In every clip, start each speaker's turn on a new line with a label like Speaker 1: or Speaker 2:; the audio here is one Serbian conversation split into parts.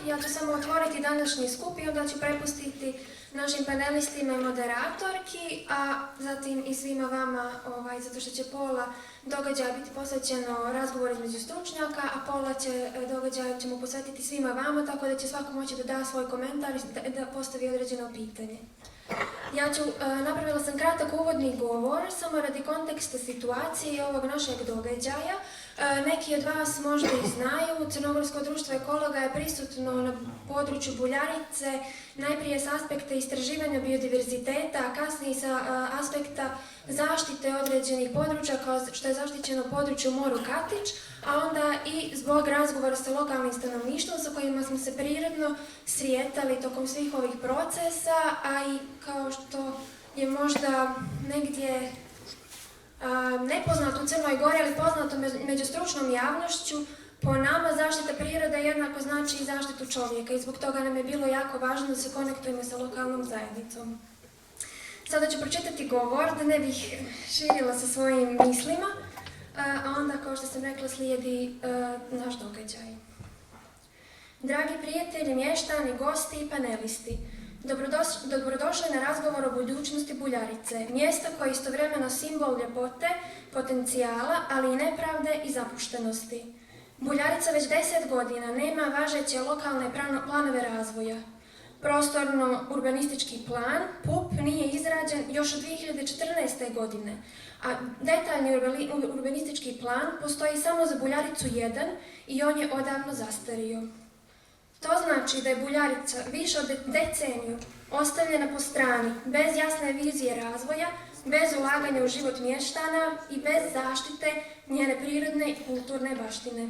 Speaker 1: Ja ću samo otvoriti današnji skup i onda ću prepustiti našim panelistima i moderatorki, a zatim i svima vama, zato što će pola događaja biti posvećeno razgovoru između stručnjaka, a pola događaja ćemo posvetiti svima vama, tako da će svako moći da da svoj komentar i da postavi određeno pitanje. Napravila sam kratak uvodni govor, samo radi konteksta situacije i ovog našeg događaja. Neki od vas možda i znaju, Crnogorsko društvo ekologa je prisutno na području Buljarice, najprije s aspekta istraživanja biodiverziteta, a kasnije i sa aspekta zaštite određenih područja, kao što je zaštićeno područje u moru Katić, a onda i zbog razgovora sa lokalnim stanovništvom sa kojima smo se prirodno srijetali tokom svih ovih procesa, a i kao što je možda negdje nepoznato u Crnoj Gori, ali poznato među stručnom javnošću, po nama zaštita prirode jednako znači i zaštitu čovjeka i zbog toga nam je bilo jako važno da se konektujemo sa lokalnom zajednicom. Sada ću pročitati govor da ne bih širila sa svojim mislima, a onda, kao što sam rekla, slijedi naš događaj. Dragi prijatelji, mještani, gosti i panelisti, dobrodošli na razgovor o budućnosti Buljarice, mjesta koje je istovremeno simbol ljepote, potencijala, ali i nepravde i zapuštenosti. Buljarica već 10 godina nema važeće lokalne planove razvoja. Prostorno-urbanistički plan, PUP, nije izrađen još od 2014. godine, a detaljni urbanistički plan postoji samo za Buljaricu 1 i on je odavno zastario. To znači da je Buljarica više od deceniju ostavljena po strani, bez jasne vizije razvoja, bez ulaganja u život mještana i bez zaštite njene prirodne i kulturne baštine.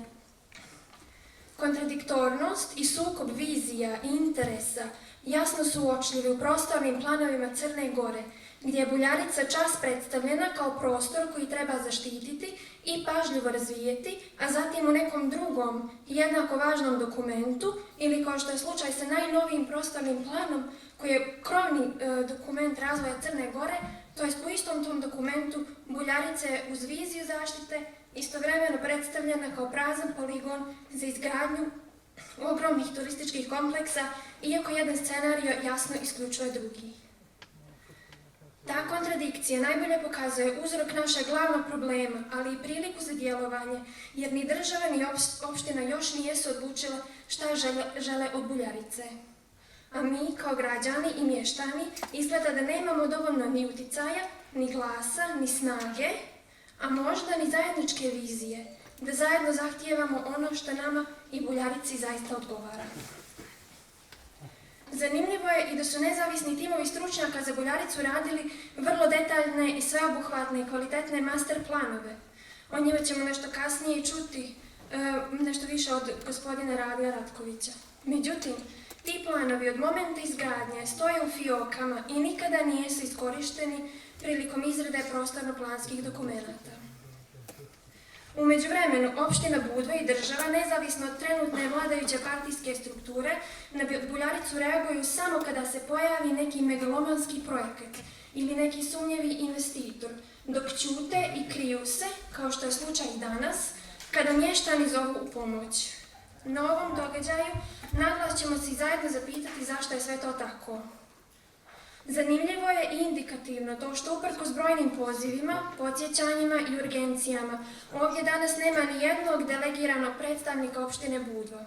Speaker 1: Kontradiktornost i sukob vizija i interesa jasno su uočljivi u prostornim planovima Crne Gore, gdje je Buljarica čas predstavljena kao prostor koji treba zaštititi i pažljivo razvijeti, a zatim u nekom drugom, jednako važnom dokumentu, ili kao što je slučaj sa najnovijim prostornim planom, koji je krovni dokument razvoja Crne Gore, to jest u istom tom dokumentu Buljarica je uz viziju zaštite istovremeno predstavljena kao prazan poligon za izgradnju ogromnih turističkih kompleksa, iako jedan scenario jasno isključuje drugi. Ta kontradikcija najbolje pokazuje uzrok našeg glavnog problema, ali i priliku za djelovanje, jer ni država ni opština još nijesu odlučile šta žele od Buljarice. A mi, kao građani i mještani, izgleda da nemamo dovoljno ni uticaja, ni glasa, ni snage, a možda ni zajedničke vizije, da zajedno zahtijevamo ono što nama i Buljarici zaista odgovara. Zanimljivo je i da su nezavisni timovi stručnjaka za Buljaricu radili vrlo detaljne i sveobuhvatne i kvalitetne master planove. O njima ćemo nešto kasnije čuti nešto više od gospodina Radija Ratkovića. Međutim, ti planovi od momenta izgradnje stoje u fiokama i nikada nijesu iskorišteni prilikom izrade prostorno-planskih dokumenata. U međuvremenu, opština Budva i država, nezavisno od trenutne vladajuće partijske strukture, na Buljaricu reaguju samo kada se pojavi neki megalomanski projekat ili neki sumnjivi investitor, dok ćute i kriju se, kao što je slučaj i danas, kada mještani zovu u pomoć. Na ovom događaju naglas ćemo se zajedno zapitati zašto je sve to tako. Zanimljivo je i indikativno to što uprkos brojnim pozivima, podsjećanjima i urgencijama ovdje danas nema ni jednog delegiranog predstavnika opštine Budva.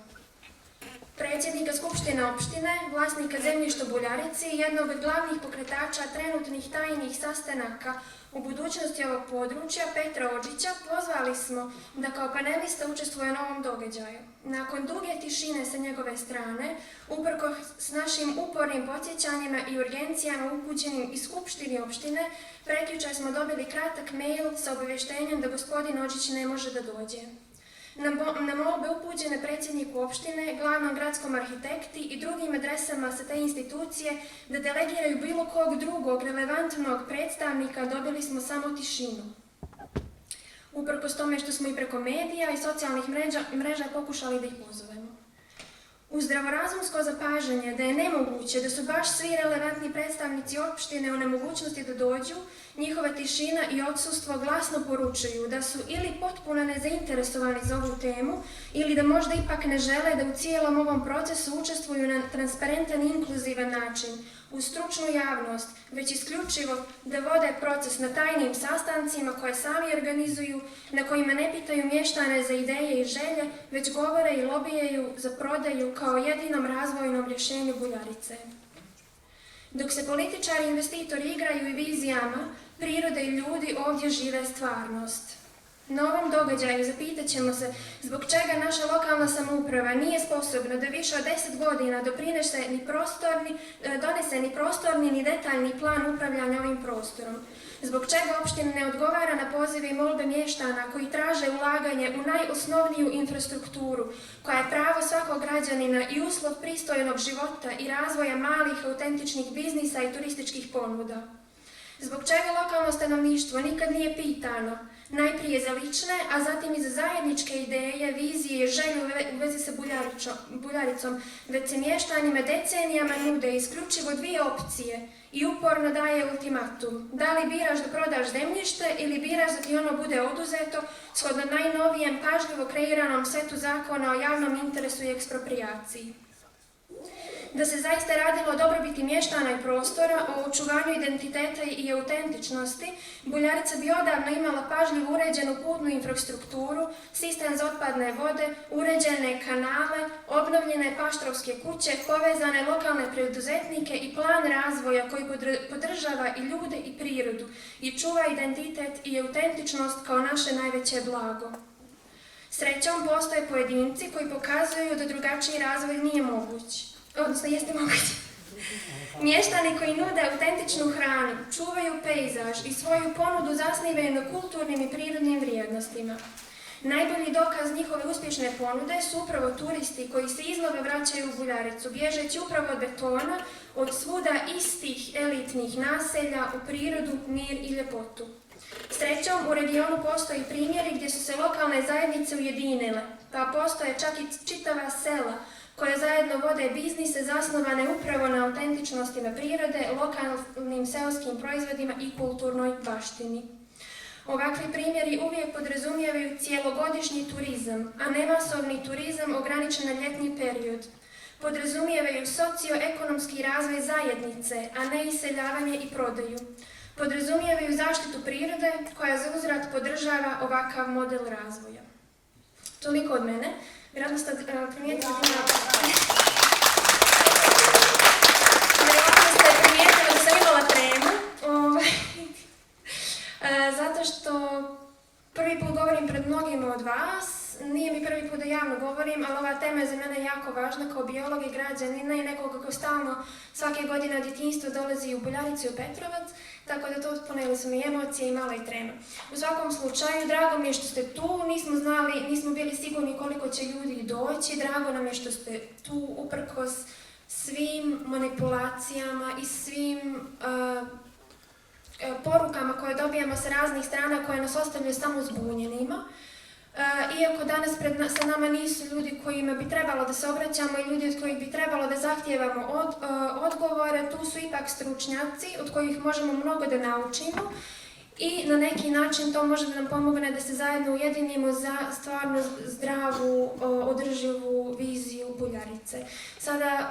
Speaker 1: Predsjednika Skupštine opštine, vlasnika zemljišta u Buljarici i jednog od glavnih pokretača trenutnih tajnih sastanaka u budućnosti ovog područja, Petra Odžića, pozvali smo da kao panelista učestvuje na ovom događaju. Nakon duge tišine sa njegove strane, uprkos s našim upornim podsjećanjima i urgencijama upućenim iz Skupštine opštine, prekjučer smo dobili kratak mail sa obavještenjem da gospodin Odžić ne može da dođe. Na molbe upućene predsjedniku opštine, glavnom gradskom arhitekti i drugim adresama sa te institucije da delegiraju bilo kog drugog relevantnog predstavnika, dobili smo samo tišinu. Uprkos tome što smo i preko medija i socijalnih mreža pokušali da ih pozovemo. Uz zdravorazumsko zapažanje da je nemoguće da su baš svi relevantni predstavnici opštine u nemogućnosti da dođu, njihova tišina i odsustvo glasno poručuju da su ili potpuno nezainteresovani za ovu temu ili da možda ipak ne žele da u cijelom ovom procesu učestvuju na transparentan i inkluzivan način, uz stručnu javnost, već isključivo da vode proces na tajnim sastancima koje sami organizuju, na kojima ne pitaju mještane za ideje i želje, već govore i lobijaju za prodaju kao jedinom razvojnom rješenju Buljarice. Dok se političari i investitori igraju i vizijama, priroda i ljudi ovdje žive stvarnost. Na ovom događaju zapitat ćemo se zbog čega naša lokalna samouprava nije sposobna da više od 10 godina donese ni prostorni ni detaljni plan upravljanja ovim prostorom. Zbog čega opština ne odgovara na pozive i molbe mještana koji traže ulaganje u najosnovniju infrastrukturu, koja je pravo svakog građanina i uslov pristojnog života i razvoja malih autentičnih biznisa i turističkih ponuda. Zbog čega lokalno stanovništvo nikad nije pitano, najprije za lične, a zatim i za zajedničke ideje, vizije i želje u vezi sa Buljaricom, već se mještanima decenijama nude isključivo dvije opcije i uporno daje ultimatum. Da li biraš da prodaš zemljište ili biraš da ti ono bude oduzeto shodno najnovijem pažljivo kreiranom setu zakona o javnom interesu i eksproprijaciji. Da se zaista radilo o dobrobiti mještana i prostora, o očuvanju identiteta i autentičnosti, Buljarica bi odavno imala pažljivo uređenu putnu infrastrukturu, sistem za otpadne vode, uređene kanale, obnovljene paštrovske kuće, povezane lokalne preduzetnike i plan razvoja koji podržava i ljude i prirodu i čuva identitet i autentičnost kao naše najveće blago. Srećom postoje pojedinci koji pokazuju da drugačiji razvoj nije moguć. Odnosno, jeste moguće. Mještani koji nude autentičnu hranu, čuvaju pejzaž i svoju ponudu zasnivaju na kulturnim i prirodnim vrijednostima. Najbolji dokaz njihove uspješne ponude su upravo turisti koji se iznova vraćaju u Buljaricu, bježeći upravo od betona, od svuda istih elitnih naselja u prirodu, mir i ljepotu. Srećom, u regionu postoji primjeri gdje su se lokalne zajednice ujedinile, pa postoje čak i čitava sela koje zajedno vode biznise zasnovane upravo na autentičnostima prirode, lokalnim seoskim proizvodima i kulturnoj baštini. Ovakvi primjeri uvijek podrazumijevaju cijelogodišnji turizam, a ne masovni turizam ograničen na ljetni period. Podrazumijevaju socioekonomski razvoj zajednice, a ne iseljavanje i prodaju. Podrazumijevaju zaštitu prirode koja za uzvrat podržava ovakav model razvoja. Toliko od mene. Vjerojatno ste primijetili da sam imala tremu, zato što prvi put govorim pred mnogima od vas, nije mi prvi put da javno govorim, ali ova tema je za mene jako važna kao biolog i građanina i nekoga ko stalno svake godine od djetinjstva dolazi u Buljaricu i u Petrovac, tako da to poneli su mi emocije i mala i trema. U svakom slučaju, drago mi je što ste tu, nismo bili sigurni koliko će ljudi doći, drago nam je što ste tu uprkos svim manipulacijama i svim porukama koje dobijamo sa raznih strana koje nas ostavljaju samo zbunjenima. Iako danas sa nama nisu ljudi kojima bi trebalo da se obraćamo i ljudi od kojih bi trebalo da zahtijevamo odgovore, tu su ipak stručnjaci od kojih možemo mnogo da naučimo i na neki način to može da nam pomogne da se zajedno ujedinimo za stvarno zdravu, održivu viziju Buljarice. Sada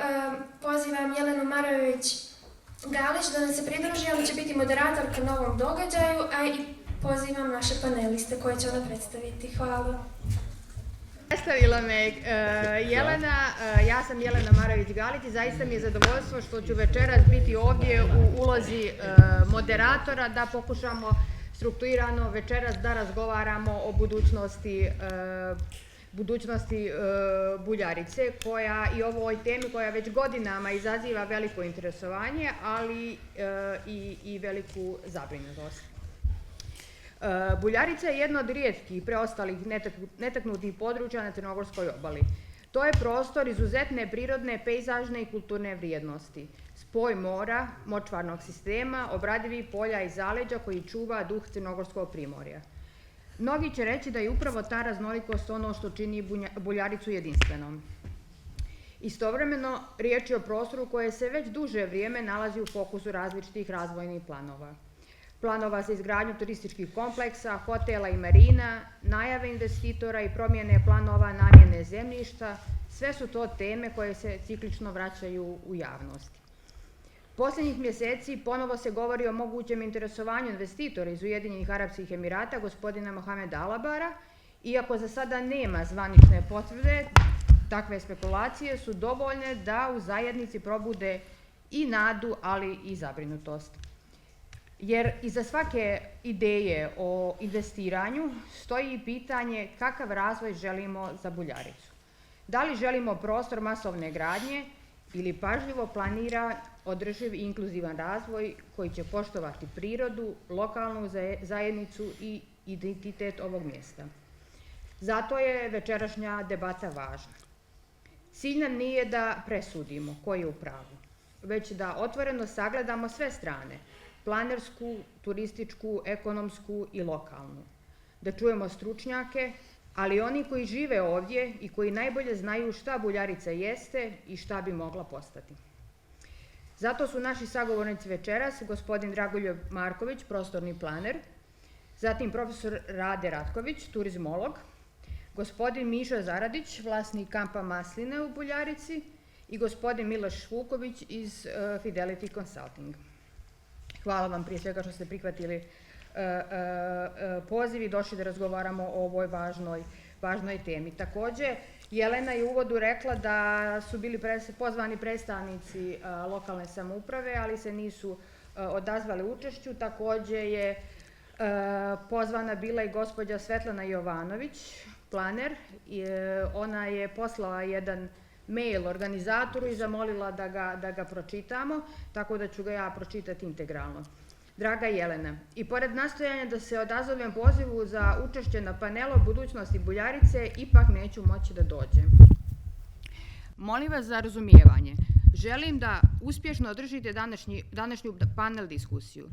Speaker 1: pozivam Jelenu Marojević-Galić da nam se pridruži, ona će biti moderatorka na ovom događaju, a i pozivam naše paneliste koje će ona predstaviti. Hvala.
Speaker 2: Predstavila me Jelena, ja sam Jelena Marojević-Galić i zaista mi je zadovoljstvo što ću večeras biti ovdje u ulozi moderatora da pokušamo strukturirano večeras da razgovaramo o budućnosti Buljarice i o ovoj temi koja već godinama izaziva veliko interesovanje, ali i veliku zabrinutost. Buljarica je jedno od rijetkih preostalih netaknutih područja na Crnogorskoj obali. To je prostor izuzetne prirodne, pejzažne i kulturne vrijednosti. Spoj mora, močvarnog sistema, obradivih polja i zaleđa koji čuva duh Crnogorskog primorja. Mnogi će reći da je upravo ta raznolikost ono što čini Buljaricu jedinstvenom. Istovremeno, riječ je o prostoru koje se već duže vrijeme nalazi u fokusu različitih razvojnih planova. Planova za izgradnju turističkih kompleksa, hotela i marina, najave investitora i promjene planova namjene zemljišta, sve su to teme koje se ciklično vraćaju u javnosti. Posljednjih mjeseci ponovo se govori o mogućem interesovanju investitora iz Ujedinjenih Arapskih Emirata, gospodina Mohameda Alabara, iako za sada nema zvanične potvrde, takve spekulacije su dovoljne da u zajednici probude i nadu, ali i zabrinutost. Jer iza svake ideje o investiranju stoji pitanje kakav razvoj želimo za Buljaricu. Da li želimo prostor masovne gradnje ili pažljivo planira održiv i inkluzivan razvoj koji će poštovati prirodu, lokalnu zajednicu i identitet ovog mjesta. Zato je večerašnja debata važna. Cilj nam nije da presudimo ko je u pravu, već da otvoreno sagledamo sve strane, planersku, turističku, ekonomsku i lokalnu. Da čujemo stručnjake, ali oni koji žive ovdje i koji najbolje znaju šta Buljarica jeste i šta bi mogla postati. Zato su naši sagovornici večeras gospodin Dragoljub Marković, prostorni planer, zatim profesor Rade Ratković, turizmolog, gospodin Miša Zaradić, vlasnik kampa Masline u Buljarici i gospodin Miloš Vuković iz Fidelity Consulting. Hvala vam prije svega što ste prihvatili poziv i došli da razgovaramo o ovoj važnoj temi. Također, Jelena je u uvodu rekla da su bili pozvani predstavnici lokalne samouprave, ali se nisu odazvali učešću. Također je pozvana bila i gospođa Svetlana Jovanović, planer. Ona je poslala jedan mail organizatoru i zamolila da ga pročitamo, tako da ću ga ja pročitati integralno. Draga Jelena, i pored nastojanja da se odazovem pozivu za učešće na panelu o budućnosti Buljarice, ipak neću moći da dođem. Molim vas za razumijevanje. Želim da uspješno održite današnju panel diskusiju.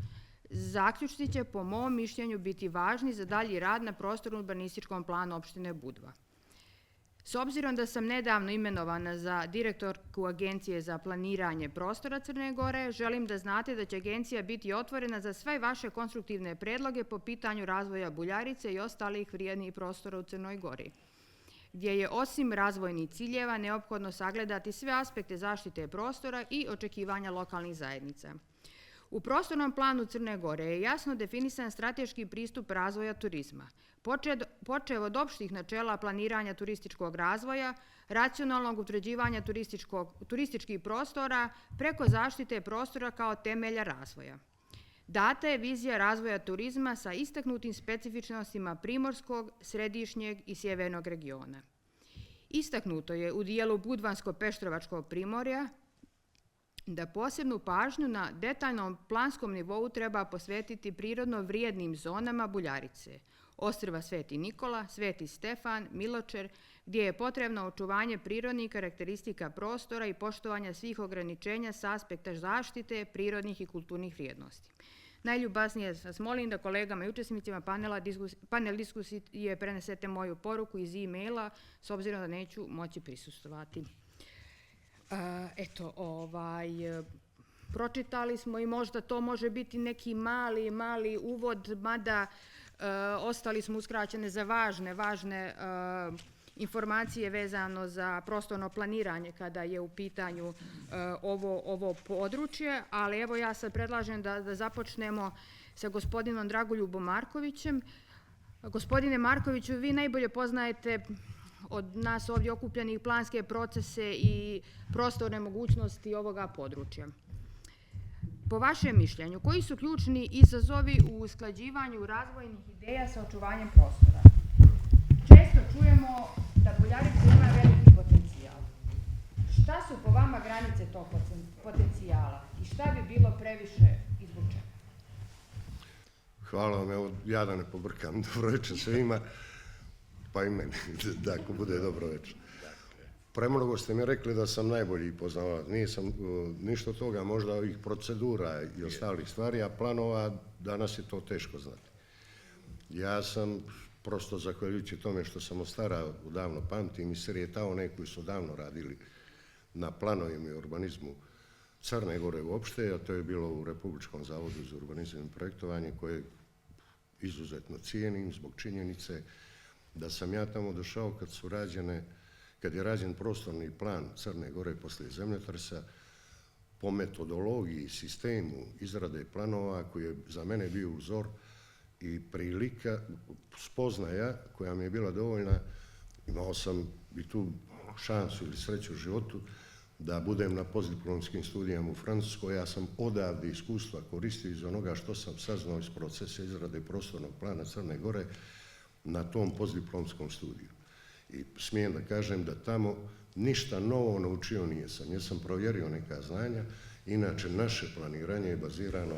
Speaker 2: Zaključci će po mom mišljenju biti važni za dalji rad na prostorno urbanističkom planu opštine Budva. S obzirom da sam nedavno imenovana za direktorku Agencije za planiranje prostora Crne Gore, želim da znate da će agencija biti otvorena za sve vaše konstruktivne predloge po pitanju razvoja Buljarice i ostalih vrijednih prostora u Crnoj Gori, gdje je osim razvojnih ciljeva neophodno sagledati sve aspekte zaštite prostora i očekivanja lokalnih zajednica. U prostornom planu Crne Gore je jasno definisan strateški pristup razvoja turizma, počev od opštih načela planiranja turističkog razvoja, racionalnog utvrđivanja turističkih prostora preko zaštite prostora kao temelja razvoja. Data je vizija razvoja turizma sa istaknutim specifičnostima primorskog, središnjeg i sjevernog regiona. Istaknuto je u dijelu Budvansko-Peštrovačkog primorja da posebnu pažnju na detaljnom planskom nivou treba posvetiti prirodno vrijednim zonama Buljarice, ostrva Sveti Nikola, Sveti Stefan, Miločer, gdje je potrebno očuvanje prirodnih karakteristika prostora i poštovanja svih ograničenja s aspekta zaštite prirodnih i kulturnih vrijednosti. Najljubaznije vas molim da kolegama i učesnicima panel diskusije prenesete moju poruku iz e-maila, s obzirom da neću moći prisustvovati. Pročitali smo i možda to može biti neki mali uvod, mada ostali smo uskraćene za važne informacije vezano za prostorno planiranje kada je u pitanju ovo područje, ali evo ja sad predlažem da započnemo sa gospodinom Dragoljubom Markovićem. Gospodine Markoviću, vi najbolje poznajete od nas ovdje okupljenih planske procese i prostorne mogućnosti ovoga područja. Po vašem mišljenju, koji su ključni izazovi u usklađivanju razvojnih ideja sa očuvanjem prostora? Često čujemo da Buljarica ima veliki potencijal. Šta su po vama granice tog potencijala i šta bi bilo previše i zbog čega?
Speaker 3: Hvala vam, evo ja da ne pobrkam, dobro večer svima, pa i meni, da ako bude dobro večer. Premnogo ste mi rekli da sam najbolji poznavalac, nisam ništa od toga, možda ovih procedura i ostalih stvari, a planova danas je to teško znati. Ja sam prosto zahvaljujući tome što sam ostarao, davno pamtim i sretao one koji su davno radili na planovima i urbanizmu Crne Gore uopšte, a to je bilo u Republičkom zavodu za urbanizam i projektovanje koje izuzetno cijenim zbog činjenice da sam ja tamo došao kad je rađen prostorni plan Crne Gore poslije zemljotresa po metodologiji, sistemu izrade planova koji je za mene bio uzor i prilika, spoznaja koja mi je bila dovoljna. Imao sam i tu šansu ili sreću u životu da budem na postdiplomskim studijama u Francuskoj. Ja sam odavde iskustva koristio iz onoga što sam saznao iz procesa izrade prostornog plana Crne Gore na tom postdiplomskom studiju. I smijem da kažem da tamo ništa novo naučio nisam. Ja sam provjerio neka znanja. Inače, naše planiranje je bazirano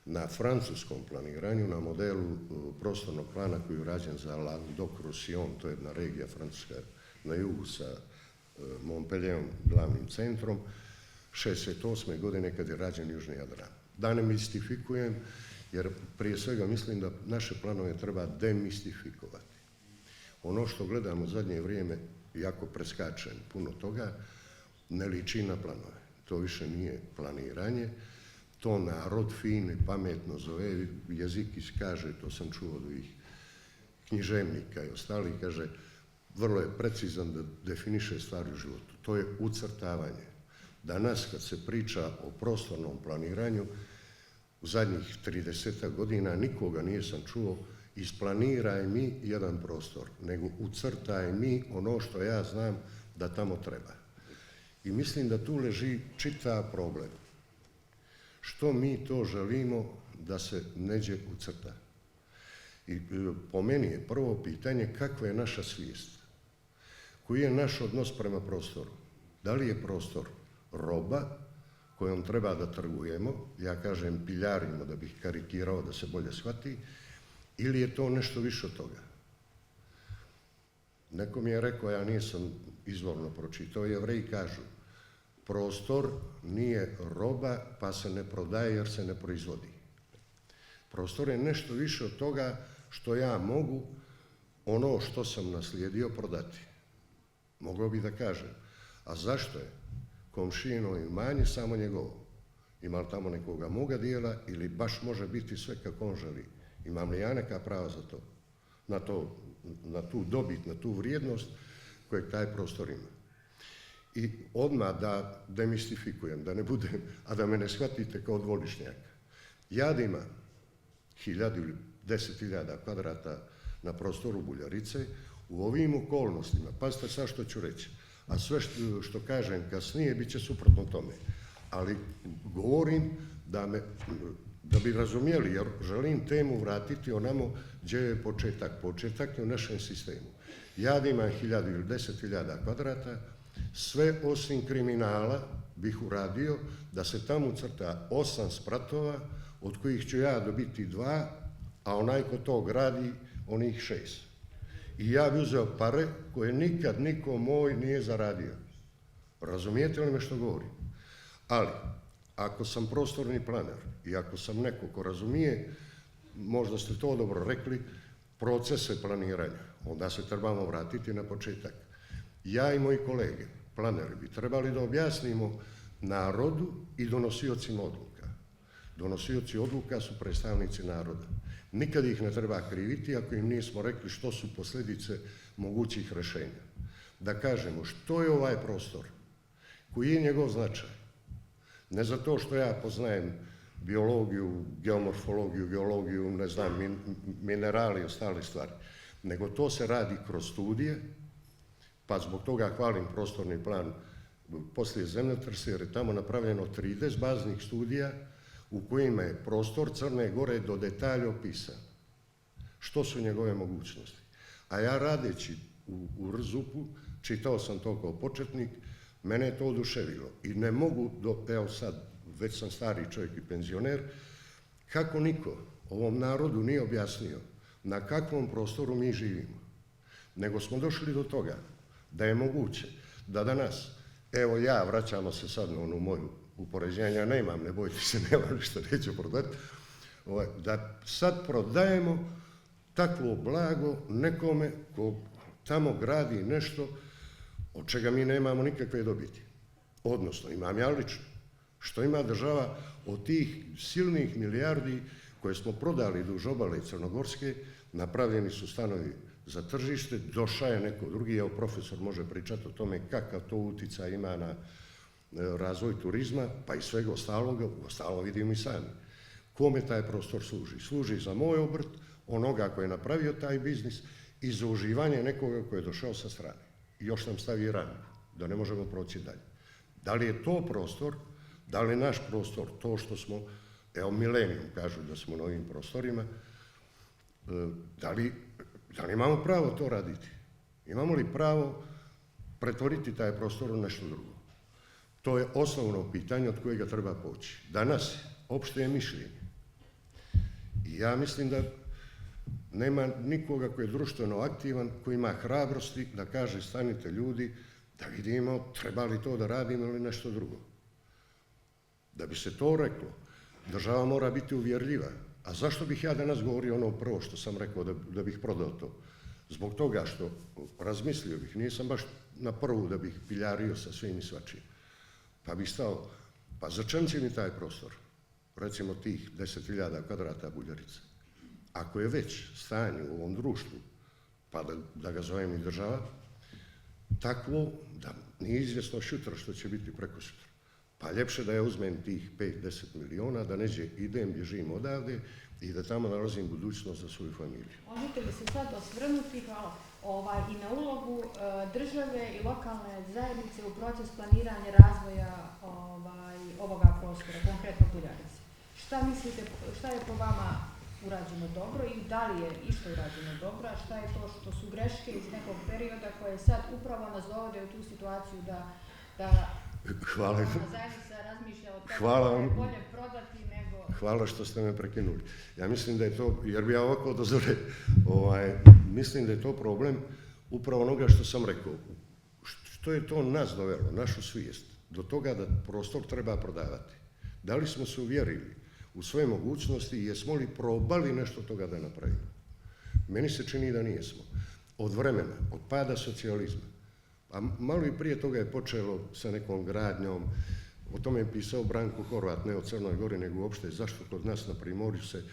Speaker 3: na francuskom planiranju, na modelu prostornog plana koji je urađen za Languedoc-Roussillon, to je jedna regija francuska na jugu sa Montpellierom, glavnim centrom, 68. godine kad je rađen Južni Jadran. Da ne mistifikujem, jer prije svega mislim da naše planove treba demistifikovati. Ono što gledamo u zadnje vrijeme, jako preskačem puno toga, ne liči na planove. To više nije planiranje, to narod fin i pametno zove, jezik iskaže, to sam čuo od ovih književnika i ostalih, kaže, vrlo je precizan da definiše stvari u životu. To je ucrtavanje. Danas kad se priča o prostornom planiranju, u zadnjih 30 godina nikoga nisam čuo isplaniraj mi jedan prostor, nego ucrtaj mi ono što ja znam da tamo treba. I mislim da tu leži čitav problem. Što mi to želimo da se neđe ucrta? I po meni je prvo pitanje kakva je naša svijest? Koji je naš odnos prema prostoru? Da li je prostor roba kojom treba da trgujemo, ja kažem piljarimo da bih karikirao da se bolje shvati, ili je to nešto više od toga? Neko mi je rekao, ja nisam izvorno pročitao, Jevreji kažu, prostor nije roba pa se ne prodaje jer se ne proizvodi. Prostor je nešto više od toga što ja mogu ono što sam naslijedio prodati. Mogao bi da kažem, a zašto je komšijino imanje samo njegovo? Ima li tamo nekoga moga dijela ili baš može biti sve kako on želi? Imam li ja neka prava za to? Na tu dobit, na tu vrijednost kojeg taj prostor ima. I odmah da demistifikujem, da ne budem, a da me ne shvatite kao dvoličnjaka. Ja da imam 1000 ili 10.000 kvadrata na prostoru Buljarice, u ovim okolnostima, pazite sad što ću reći, a sve što kažem kasnije bit će suprotno tome, ali govorim da bi razumjeli, jer želim temu vratiti onamo gdje je početak. Početak je u našem sistemu. Ja da imam 1000 ili 10.000 kvadrata, sve osim kriminala bih uradio da se tamo ucrta 8 spratova, od kojih ću ja dobiti 2, a onaj ko to gradi, onih 6. I ja bi uzeo pare koje nikad niko moj nije zaradio. Razumijete li me što govorim? Ali, ako sam prostorni planer i ako sam neko ko razumije, možda ste to dobro rekli, procese planiranja, onda se trebamo vratiti na početak. Ja i moji kolege, planeri, bi trebali da objasnimo narodu i donosiocima odluka. Donosioci odluka su predstavnici naroda. Nikad ih ne treba kriviti ako im nismo rekli što su posljedice mogućih rješenja. Da kažemo što je ovaj prostor, koji je njegov značaj. Ne zato što ja poznajem biologiju, geomorfologiju, geologiju, ne znam, minerali i ostale stvari, nego to se radi kroz studije, pa zbog toga hvalim prostorni plan poslije zemljotresa, jer je tamo napravljeno 30 baznih studija u kojima je prostor Crne Gore do detalja opisan. Što su njegove mogućnosti? A ja radeći u RZUP-u, čitao sam to kao početnik, mene je to oduševilo. I ne mogu, evo sad, već sam stari čovjek i penzioner, kako niko ovom narodu nije objasnio na kakvom prostoru mi živimo. Nego smo došli do toga da je moguće da danas, evo ja, vraćamo se sad na onu moju upoređenja, nemam, ne bojte se, nemam ništa, neću prodati, da sad prodajemo takvo blago nekome ko tamo gradi nešto od čega mi nemamo nikakve dobiti. Odnosno, imam ja lično. Što ima država od tih silnih milijardi koje smo prodali duž obale Crnogorske, napravljeni su stanovi za tržište, došao je neko drugi, evo profesor može pričati o tome kakav to utjecaj ima na razvoj turizma, pa i svega ostaloga, ostalo vidimo i sami. Kome taj prostor služi? Služi za moj obrt, onoga koji je napravio taj biznis i za uživanje nekoga koji je došao sa strane. I još nam stavi ranu, da ne možemo proći dalje. Da li je to prostor, da li je naš prostor to što smo, evo Milenijum kažu da smo na ovim prostorima, da li imamo pravo to raditi? Imamo li pravo pretvoriti taj prostor u nešto drugo? To je osnovno pitanje od kojega treba poći. Danas opšte je mišljenje. I ja mislim da nema nikoga koji je društveno aktivan, koji ima hrabrosti da kaže stanite ljudi, da vidimo treba li to da radimo ili nešto drugo. Da bi se to reklo, država mora biti uvjerljiva. A zašto bih ja danas govorio ono prvo što sam rekao da bih prodao to? Zbog toga što razmislio bih, nisam baš na prvu da bih piljario sa svim i svačim. Pa bih stao, pa za čem će mi taj prostor? Recimo tih 10.000 kvadrata Buljarice. Ako je već stanje u ovom društvu, pa da ga zovem i država, takvo da nije izvjesno sutra što će biti preko sutra. Pa ljepše da ja uzmem tih 5-10 miliona, da neđe idem, bježim odavde i da tamo nalazim budućnost za svoju familiju.
Speaker 2: Možete li se sad osvrnuti i na ulogu države i lokalne zajednice u proces planiranja razvoja ovoga prostora, konkretno Buljarice? Šta mislite, šta je po vama urađeno dobro i da li je išto urađeno dobro, a šta je to što su greške iz nekog perioda koje sad upravo nas dovode u tu situaciju da zajednica razmišlja o tome da je bolje prodati nego...
Speaker 3: Hvala što ste me prekinuli. Ja mislim da je to, jer bi ja ovako dozore, mislim da je to problem upravo onoga što sam rekao. Što je to nas dovelo, našu svijest, do toga da prostor treba prodavati? Da li smo se uvjerili u svoje mogućnosti i jesmo li probali nešto toga da napravimo? Meni se čini da nijesmo. Od vremena, od pada socijalizma, a malo i prije toga je počelo sa nekom gradnjom, o tome je pisao Branko Horvat, ne o Crnoj Gori, nego uopšte zašto kod nas na Primorju se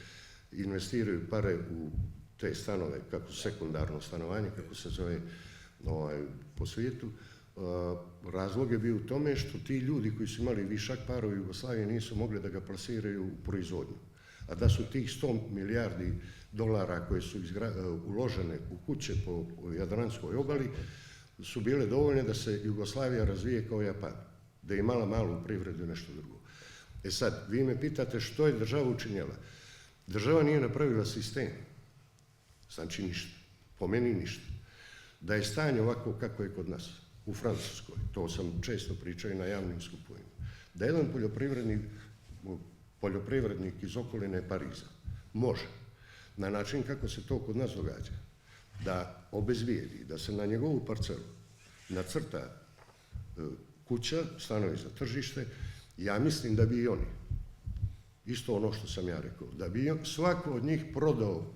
Speaker 3: investiraju pare u te stanove, kako sekundarno stanovanje, kako se zove po svijetu. Razlog je bio u tome što ti ljudi koji su imali višak para u Jugoslaviji nisu mogli da ga plasiraju u proizvodnju. A da su tih 100 milijardi dolara koje su uložene u kuće po Jadranskoj obali su bile dovoljne da se Jugoslavija razvije kao Japan, da je imala malu privredu i nešto drugo. E sad, vi me pitate što je država učinjela. Država nije napravila sistem, znači ništa, po meni ništa. Da je stanje ovako kako je kod nas, u Francuskoj, to sam često pričao i na javnim skupovima, da jedan poljoprivrednik iz okoline Pariza može, na način kako se to kod nas događa, da obezbijedi, da se na njegovu parcelu nacrta kuća, stanovi za tržište, ja mislim da bi i oni, isto ono što sam ja rekao, da bi svako od njih prodao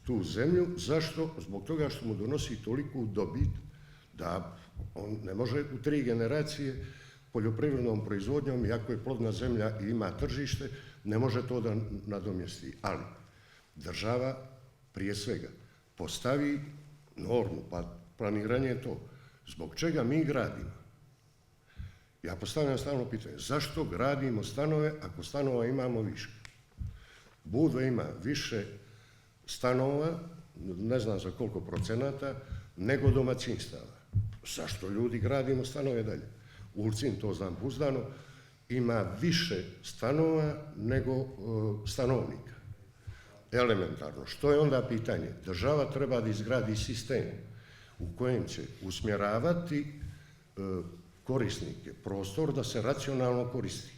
Speaker 3: tu zemlju. Zašto? Zbog toga što mu donosi toliku dobit da on ne može u 3 generacije poljoprivrednom proizvodnjom, iako je plodna zemlja i ima tržište, ne može to da nadomjesti. Ali država prije svega postavi normu, pa planiranje je to. Zbog čega mi gradimo? Ja postavljam stalno pitanje, zašto gradimo stanove ako stanova imamo više? Budva ima više stanova, ne znam za koliko procenata, nego domaćinstava. Zašto ljudi gradimo stanove dalje? Ulcin, to znam pouzdano, ima više stanova nego stanovnika. Elementarno. Što je onda pitanje? Država treba da izgradi sistem u kojem će usmjeravati korisnike, prostor da se racionalno koristi.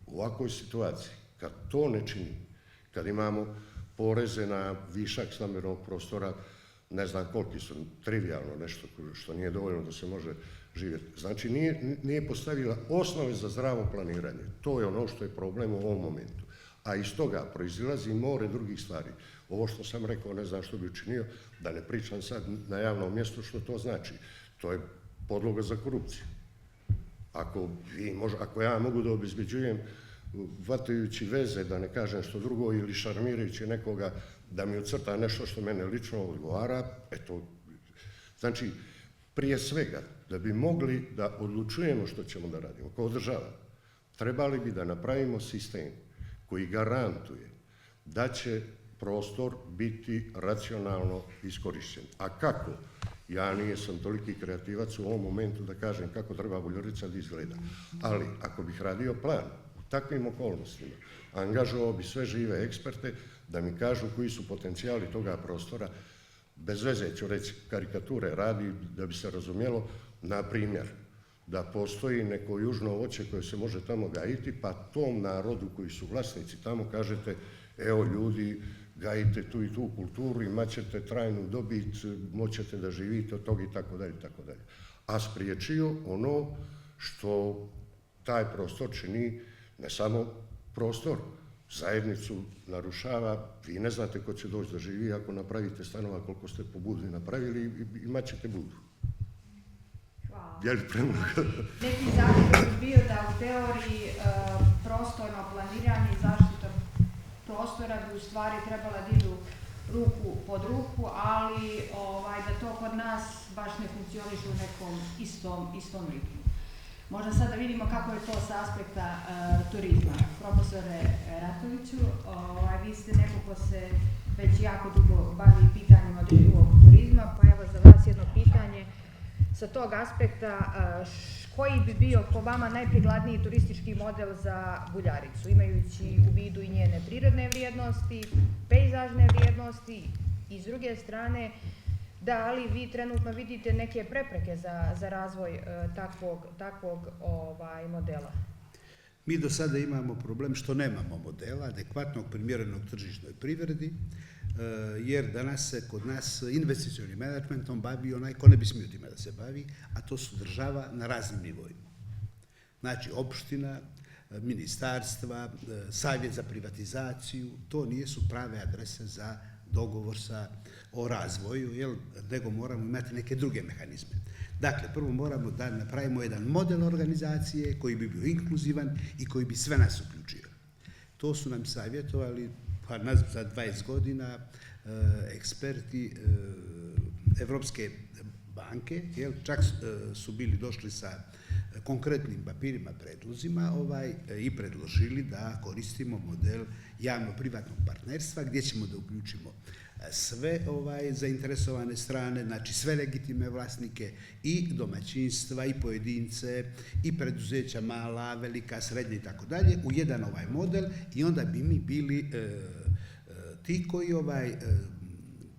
Speaker 3: U ovakvoj situaciji, kad to ne čini, kad imamo poreze na višak stambenog prostora, ne znam koliki su, trivijalno nešto što nije dovoljno da se može živjeti. Znači nije postavila osnove za zdravo planiranje. To je ono što je problem u ovom momentu. A iz toga proizilazi more drugih stvari. Ovo što sam rekao, ne znam što bi učinio, da ne pričam sad na javnom mjestu što to znači. To je podloga za korupciju. Ako ja mogu da obezbeđujem vatajući veze, da ne kažem što drugo, ili šarmirajući nekoga da mi ucrta nešto što mene lično odgovara, eto, znači, prije svega, da bi mogli da odlučujemo što ćemo da radimo kao država, trebali bi da napravimo sistem koji garantuje da će prostor biti racionalno iskorišćen. A kako? Ja nisam toliki kreativac u ovom momentu da kažem kako treba Buljarica da izgleda. Ali, ako bih radio plan u takvim okolnostima, angažovao bi sve žive eksperte da mi kažu koji su potencijali toga prostora. Bez veze ću reći, karikature radi, da bi se razumjelo, na primjer, da postoji neko južno voće koje se može tamo gajiti, pa tom narodu koji su vlasnici tamo kažete, evo ljudi, gajite tu i tu kulturu, imat ćete trajnu dobit, moćete da živite od toga i tako dalje, tako dalje. A spriječio ono što taj prostor čini, ne samo prostor, zajednicu narušava. Vi ne znate ko će doći da živi ako napravite stanova koliko ste po Budvi napravili, imat ćete Budvu.
Speaker 2: Hvala.
Speaker 1: Neki zahtjev bi bio da u teoriji prostorno planiranje i zaštita prostora bi u stvari trebala da idu ruku pod ruku, ali da to kod nas baš ne funkcioniše u nekom istom ritmu. Možda sad da vidimo kako je to sa aspekta turizma. Profesore Ratoviću, vi ste neko ko se već jako dugo bavi pitanjima održivog turizma, pa evo za vas jedno pitanje. Sa tog aspekta, koji bi bio po vama najprikladniji turistički model za Buljaricu, imajući u vidu i njene prirodne vrijednosti, pejzažne vrijednosti i s druge strane, da li vi trenutno vidite neke prepreke za razvoj takvog modela?
Speaker 4: Mi do sada imamo problem što nemamo modela adekvatnog primjerenog tržišnoj privredi, jer danas se kod nas investicionim menadžmentom bavi onaj ko ne bi smio time da se bavi, a to su država na raznim nivoima. Znači, opština, ministarstva, savjet za privatizaciju, to nisu prave adrese za dogovor o razvoju, nego moramo imati neke druge mehanizme. Dakle, prvo moramo da napravimo jedan model organizacije koji bi bio inkluzivan i koji bi sve nas uključio. To su nam savjetovali za 20 godina eksperti Evropske banke, čak su bili došli sa konkretnim papirima, predlozima i predložili da koristimo model javno-privatnog partnerstva gdje ćemo da uključimo sve zainteresovane strane, znači sve legitimne vlasnike i domaćinstva i pojedince i preduzeća mala, velika, srednja i tako dalje u jedan model i onda bi mi bili ti koji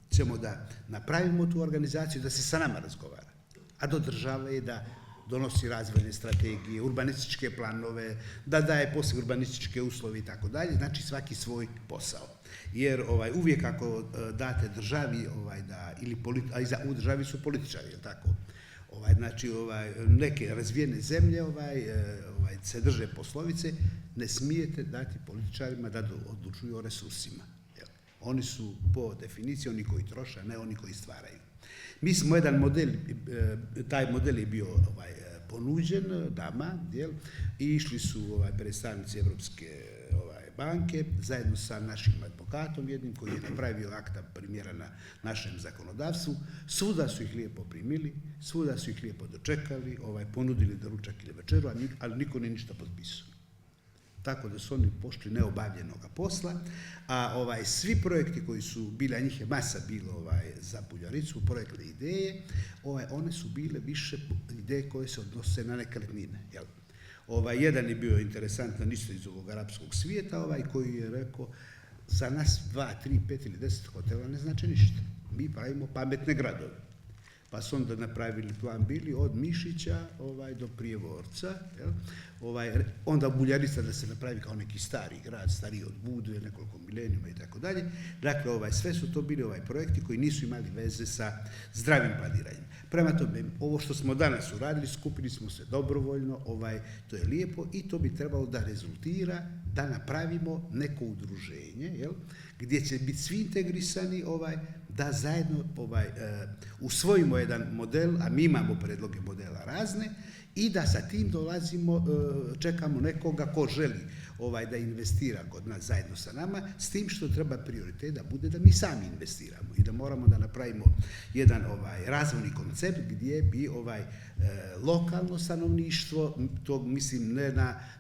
Speaker 4: ćemo da napravimo tu organizaciju da se sa nama razgovara, a do države je da donosi razvojne strategije, urbanističke planove, da daje poslije urbanističke uslove i tako dalje, znači svaki svoj posao. Jer uvijek ako date državi, a u državi su političari, je li tako? Znači, neke razvijene zemlje se drže poslovice, ne smijete dati političarima da odlučuju o resursima. Oni su po definiciji oni koji troše, a ne oni koji stvaraju. Mi smo jedan model, taj model je bio ponuđen nama i išli su predstavnici Evropske banke zajedno sa našim advokatom jednim koji je napravio akta primjera na našem zakonodavstvu. Svuda su ih lijepo primili, svuda su ih lijepo dočekali, ponudili doručak ili večeru, ali niko nije ništa potpisao. Tako da su oni pošli neobavljenoga posla, a svi projekti koji su bili, a njih je masa bilo za Buljaricu, projektne ideje, one su bile više ideje koje se odnose na nekretnine. Jedan je bio interesantan isto iz ovog arapskog svijeta, koji je rekao, za nas 2, 3, 5 ili 10 hotela ne znači ništa. Mi pravimo pametne gradove. Pa su onda napravili plan bili od Mišića do Prijevorca, onda Buljarica da se napravi kao neki stari grad, stariji od Budve, nekoliko milenijuma i tako dalje. Dakle, sve su to bili projekti koji nisu imali veze sa zdravim planiranjem. Prema tome, ovo što smo danas uradili, skupili smo se dobrovoljno, to je lijepo i to bi trebalo da rezultira da napravimo neko udruženje, gdje će biti svi integrisani, da zajedno usvojimo jedan model, a mi imamo predloge modela razne, i da sa tim dolazimo, čekamo nekoga ko želi da investira kod nas zajedno sa nama, s tim što treba prioritet da bude da mi sami investiramo i da moramo da napravimo jedan razvojni koncept gdje bi lokalno stanovništvo, to mislim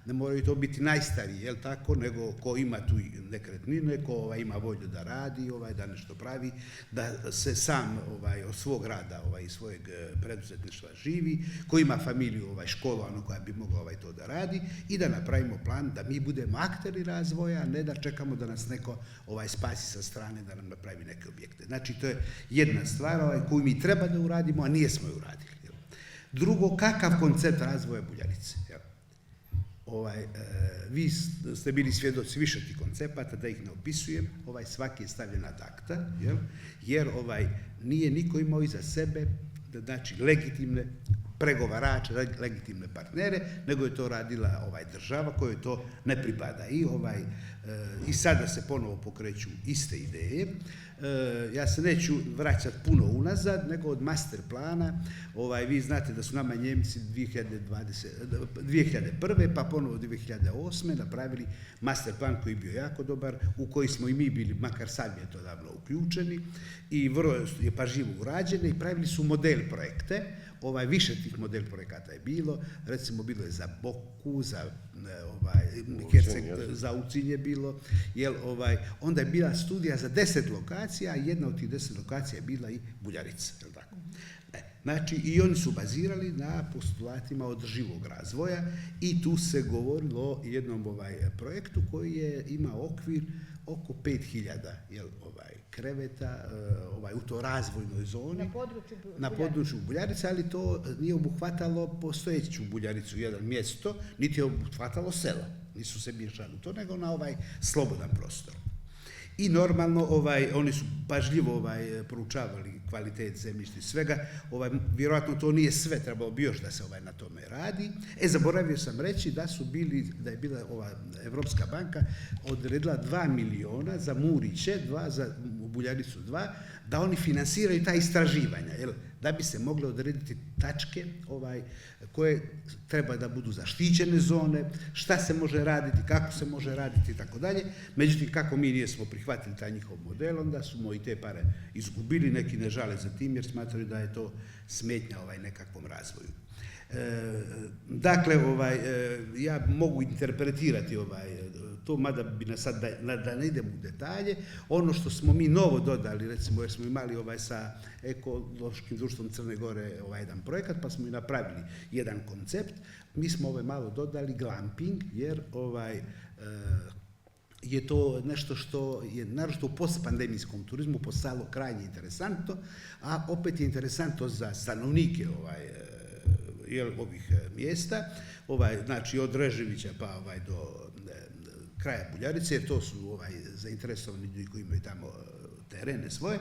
Speaker 4: ne moraju to biti najstariji, jel tako, nego ko ima tu nekretnine, ko ima volju da radi, da nešto pravi, da se sam od svog rada i svojeg preduzetništva živi, ko ima familiju školovanu koja bi mogla to da radi i da napravimo plan da mi budemo akteri razvoja, a ne da čekamo da nas neko spasi sa strane da nam napravi neke objekte. Znači, to je jedna stvar koju mi treba da uradimo, a nijesmo je uradili. Drugo, kakav koncept razvoja Buljarice? Vi ste bili svjedoci više tih koncepata, da ih ne opisujem, svaki je stavljen ad acta, jer nije niko imao iza sebe, znači legitimne pregovarače, legitimne partnere, nego je to radila država kojoj to ne pripada. I sada se ponovo pokreću iste ideje. Ja se neću vraćati puno unazad, nego od master plana. Vi znate da su nama Njemci 2001. pa ponovo 2008. napravili master plan koji je bio jako dobar, u koji smo i mi bili, makar savjetodavno uključeni, i vrlo je pažljivo urađene i pravili su model projekte. Više tih model projekata je bilo, recimo bilo je za Boku, za za Ucinj je bilo, onda je bila studija za 10 lokacija, a jedna od tih 10 lokacija je bila i Buljarica. Znači, i oni su bazirali na postulatima održivog razvoja i tu se govorilo o jednom projektu koji ima okvir oko 5000 kreveta u to razvojnoj zoni na području Buljarice, ali to nije obuhvatalo postojeću Buljaricu, jedan mjesto, niti je obuhvatalo sela. Nisu se miješali u to, nego na slobodan prostor. I normalno, oni su pažljivo proučavali kvalitet zemljišta i svega. Vjerojatno to nije sve, trebalo bi još da se na tome radi. Zaboravio sam reći da je bila Evropska banka odredila 2 miliona za Muriće, za Buljaricu 2, da oni finansiraju ta istraživanja, da bi se mogle odrediti tačke koje treba da budu zaštićene zone, šta se može raditi, kako se može raditi i tako dalje. Međutim, kako mi nismo prihvatili taj njihov model, onda smo i te pare izgubili, neki ne žale za tim jer smatraju da je to smetnja nekakvom razvoju. Dakle, ja mogu interpretirati to, mada bi sad, da ne idem u detalje, ono što smo mi novo dodali, recimo, jer smo imali sa Ekološkim društvom Crne Gore jedan projekat, pa smo i napravili jedan koncept, mi smo malo dodali glamping, jer je to nešto što je, naročito u postpandemijskom turizmu, postalo krajnje interesantno, a opet je interesantno za stanovnike ovih mjesta, znači od Reževića pa do kraja Buljarice, jer to su zainteresovani ljudi koji imaju tamo terene svoje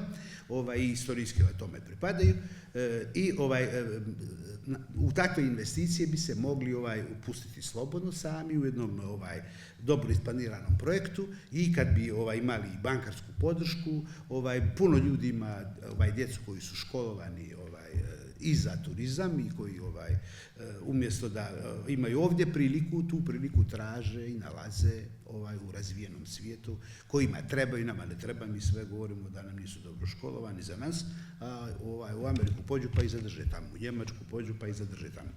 Speaker 4: i istorijski tome pripadaju i u takve investicije bi se mogli upustiti slobodno sami u jednom dobro isplaniranom projektu i kad bi imali bankarsku podršku, puno ljudi ima djecu koji su školovani i za turizam i koji umjesto da imaju ovdje priliku, tu priliku traže i nalaze u razvijenom svijetu, kojima trebaju, nama ne treba, mi sve govorimo da nam nisu dobro školovani za nas, a u Ameriku pođu pa i zadrže tamo, u Njemačku pođu pa i zadrže tamo.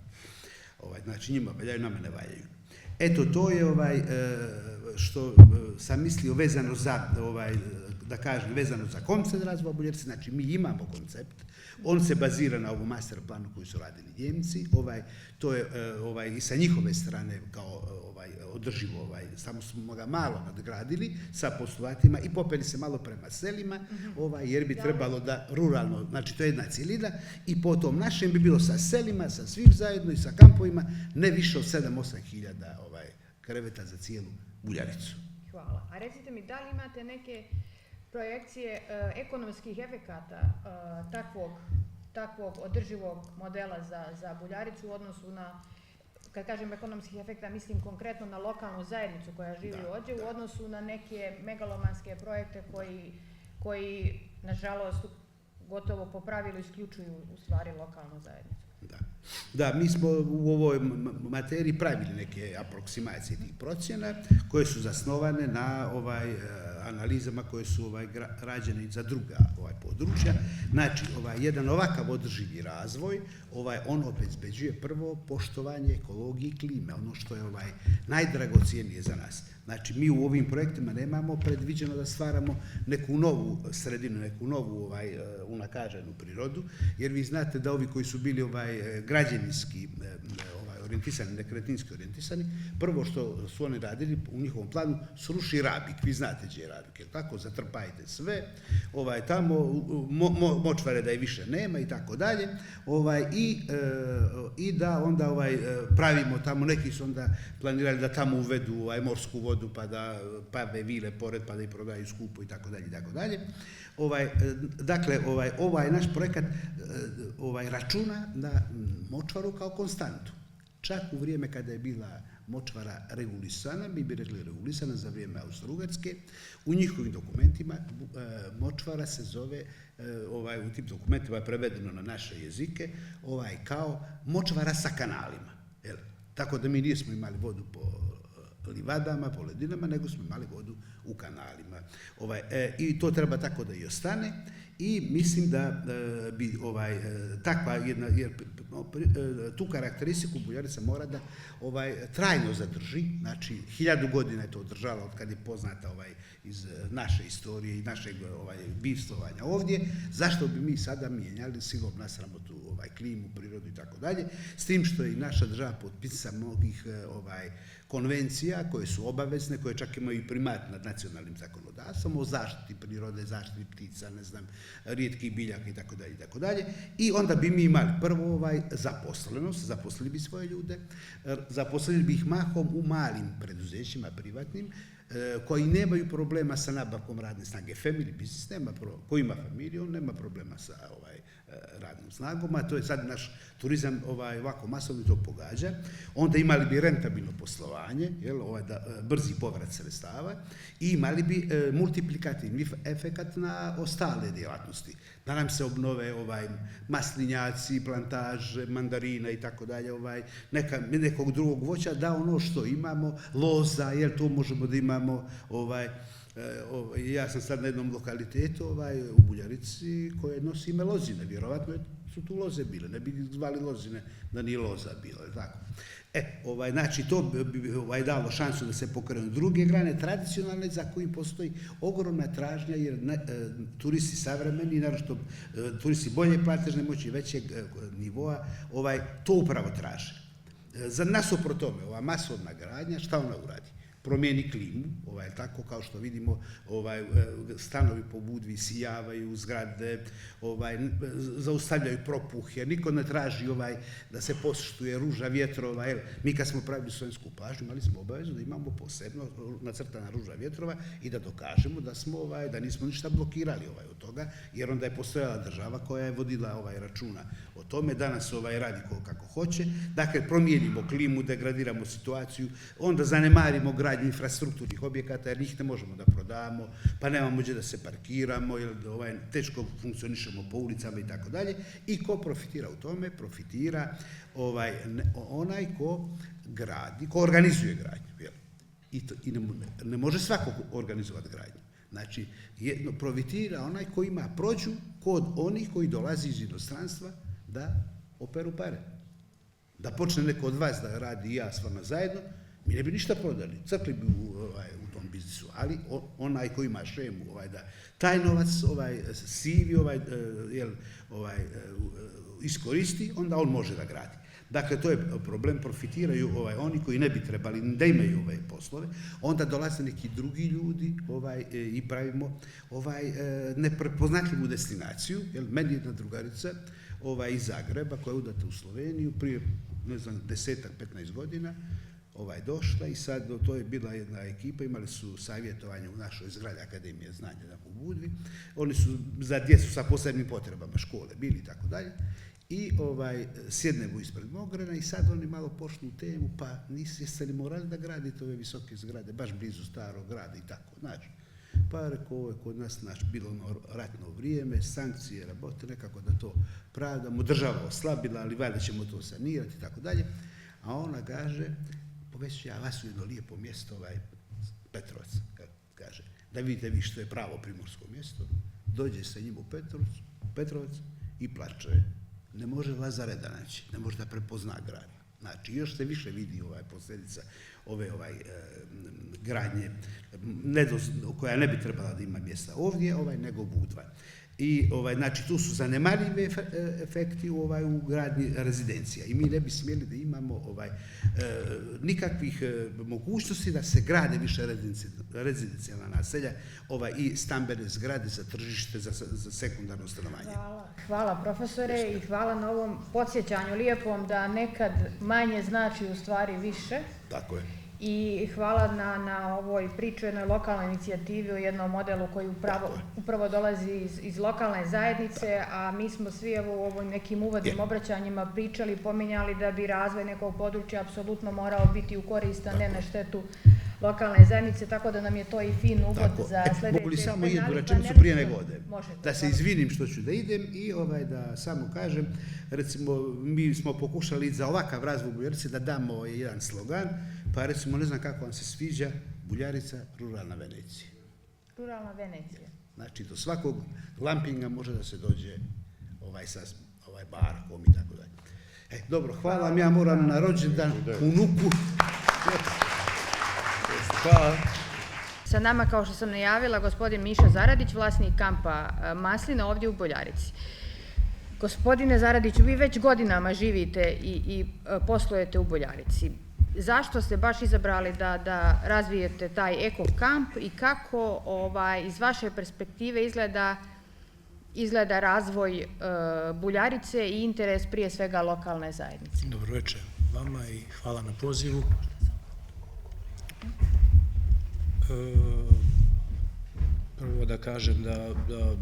Speaker 4: Znači njima valjaju, nama ne valjaju. Eto, to je što sam mislio vezano za, da kažem, vezano za koncept razvoja Buljarice, znači mi imamo koncept, on se bazira na ovom master planu koji su radili Njemci, to je i sa njihove strane kao održivo, samo smo ga malo nadgradili sa postulatima i popeli se malo prema selima, jer bi trebalo da ruralno, znači to je jedna cjelina i po tom našem bi bilo sa selima, sa svim zajedno i sa kampovima, ne više od 7-8 hiljada kreveta za cijelu Buljaricu.
Speaker 2: Hvala. A recite mi, da li imate neke projekcije ekonomskih efekata takvog održivog modela za Buljaricu u odnosu na, kad kažem ekonomskih efekta, mislim konkretno na lokalnu zajednicu koja živi ovdje, u odnosu na neke megalomanske projekte koji nažalost, gotovo po pravilu isključuju u stvari lokalnu zajednicu?
Speaker 4: Da. Da, mi smo u ovoj materiji pravili neke aproksimacije tih procjena koje su zasnovane na analizama koje su rađene za druga područja. Znači, jedan ovakav održivi razvoj, on obezbeđuje prvo poštovanje ekologije i klime, ono što je najdragocijenije za nas. Znači, mi u ovim projektima nemamo predviđeno da stvaramo neku novu sredinu, neku novu unakaženu prirodu, jer vi znate da ovi koji su bili građevinski orijentisani, nekretninski orijentisani, prvo što su oni radili u njihovom planu, sruši Rabik, vi znate gdje je Rabik, jer tako, zatrpajte sve, tamo močvare da je više nema i tako dalje, i da onda pravimo tamo, neki su onda planirali da tamo uvedu morsku vodu pa da prave vile pored pa da ih prodaju skupo i tako dalje i tako dalje. Dakle, ovaj naš projekat računa na močvaru kao konstantu. Čak u vrijeme kada je bila močvara regulisana, mi bi rekli regulisana za vrijeme Austro-Ugarske, u njihovim dokumentima močvara se zove, u tim dokumentima je prevedeno na naše jezike, kao močvara sa kanalima. Tako da mi nismo imali vodu po livadama, po ledinama, nego smo imali vodu u kanalima. I to treba tako da i ostane. I mislim da bi takva jedna, jer tu karakteristiku Buljarica mora da trajno zadrži, znači 1000 godina je to održala od kad je poznata iz naše istorije i našeg bivstvovanja ovdje, zašto bi mi sada mijenjali silom na sramotu klimu, prirodu i tako dalje, s tim što je i naša država potpisa mnogih konvencija koje su obavezne, koje čak imaju i primat nad nacionalnim zakonodavstvom o zaštiti prirode, zaštiti ptica, ne znam, rijetkih biljaka i tako dalje i tako dalje. I onda bi mi imali prvo zaposlenost, zaposlili bi svoje ljude, zaposlili bi ih mahom u malim preduzećima privatnim, koji nemaju problema sa nabavkom radne snage. Family business nema problema. Ko ima familiju, on nema problema sa radnom snagom, a to je sad naš turizam ovako masovno to pogađa. Onda imali bi rentabilno poslovanje, brzi povrat sredstava i imali bi multiplikativni efekat na ostale djelatnosti. Da nam se obnove maslinjaci, plantaže, mandarina i tako dalje, nekog drugog voća, da ono što imamo, loza, jer to možemo da imamo ja sam sad na jednom lokalitetu u Buljarici koje nosi ime Lozine, vjerovatno su tu loze bile, ne bi zvali Lozine da nije loza bilo, je tako? Znači to bi dalo šansu da se pokrenu druge grane, tradicionalne, za kojim postoji ogromna tražnja, jer turisti savremeni, naročito turisti bolje platežne moći, većeg nivoa, to upravo traže. Za nasuprot tome, ova masovna gradnja, šta ona uradi? Promijeni klimu, tako kao što vidimo, stanovi po Budvi sijavaju, zgrade, zaustavljaju propuhe, niko ne traži da se poštuje ruža vjetrova, mi kad smo pravili Slovensku plažu imali smo obavezu da imamo posebno nacrtana ruža vjetrova i da dokažemo da nismo ništa blokirali od toga, jer onda je postojala država koja je vodila računa o tome, danas radi kako hoće, dakle promijenimo klimu, degradiramo situaciju, onda zanemarimo gradnju infrastrukturnih objekata, jer njih ne možemo da prodamo, pa nemamo gdje da se parkiramo, jer teško funkcionišemo po ulicama i tako dalje. I ko profitira u tome? Profitira onaj ko gradi, ko organizuje gradnju. I ne može svako organizovati gradnju. Znači, profitira onaj ko ima prođu kod onih koji dolazi iz inostranstva da operu pare. Da počne neko od vas da radi i ja s vama zajedno, mi ne bi ništa prodali, crkli bi u tom biznisu, ali onaj koji ima šemu da taj novac sivi iskoristi, onda on može da gradi. Dakle, to je problem, profitiraju oni koji ne bi trebali da imaju ove poslove, onda dolaze neki drugi ljudi i pravimo neprepoznatljivu destinaciju. Meni jedna drugarica iz Zagreba koja je udata u Sloveniju prije, ne znam, 10-15 godina, došla i sad to je bila jedna ekipa, imali su savjetovanje u našoj zgradi Akademije znanja u Budvi, oni su za djecu sa posebnim potrebama škole bili i tako dalje i sjednemo ispred Mogrena i sad oni malo počnu temu, pa jeste li morali da gradite ove visoke zgrade, baš blizu starog grada i tako, znači. Pa rekao, ovo je kod nas bilo ono ratno vrijeme, sankcije, rabote, nekako da to pravdamo, država oslabila, ali valjda ćemo to sanirati i tako dalje. A ona kaže, povešću ja vas u jedno lijepo mjesto, Petrovac, kaže, da vidite vi što je pravo primorsko mjesto, dođe sa njim u Petrovac i plače. Ne može Lazareda naći, ne može da prepozna grad. Znači, još se više vidi posljedica ove gradnje, koja ne bi trebala da ima mjesta ovdje, nego Budva. I, znači, tu su zanemarljivi efekti u gradnji rezidencija i mi ne bi smjeli da imamo nikakvih mogućnosti da se grade više rezidencijalna naselja i stambene zgrade za tržište, za sekundarno stanovanje.
Speaker 2: Hvala profesore i hvala na ovom podsjećanju lijepom da nekad manje znači u stvari više.
Speaker 4: Tako je.
Speaker 2: I hvala na ovoj priči o jednoj lokalnoj inicijativi, o jednom modelu koji upravo dolazi iz lokalne zajednice, a mi smo svi u ovim nekim uvodnim obraćanjima pričali, pominjali da bi razvoj nekog područja apsolutno morao biti u korist, a ne na štetu lokalne zajednice, tako da nam je to i fin uvod za sljedeće.
Speaker 4: Mogu li samo jednu rečenicu prije nego odem? Da se izvinim što ću da idem i da samo kažem, recimo, mi smo pokušali za ovakav razvoj Buljarice da damo jedan slogan, pa recimo, ne znam kako vam se sviđa, Buljarica, ruralna Venecija.
Speaker 2: Ruralna Venecija.
Speaker 4: Znači, do svakog glampinga može da se dođe sa barkom i tako dalje. Dobro, hvala vam, ja moram na rođendan unuku.
Speaker 2: Sa nama, kao što sam najavila, gospodin Miša Zaradić, vlasnik kampa Maslina ovdje u Buljarici. Gospodine Zaradiću, vi već godinama živite i poslujete u Buljarici. Zašto ste baš izabrali da razvijete taj eko kamp i kako iz vaše perspektive izgleda razvoj Buljarice i interes prije svega lokalne zajednice?
Speaker 5: Dobro večer vama i hvala na pozivu. Prvo da kažem da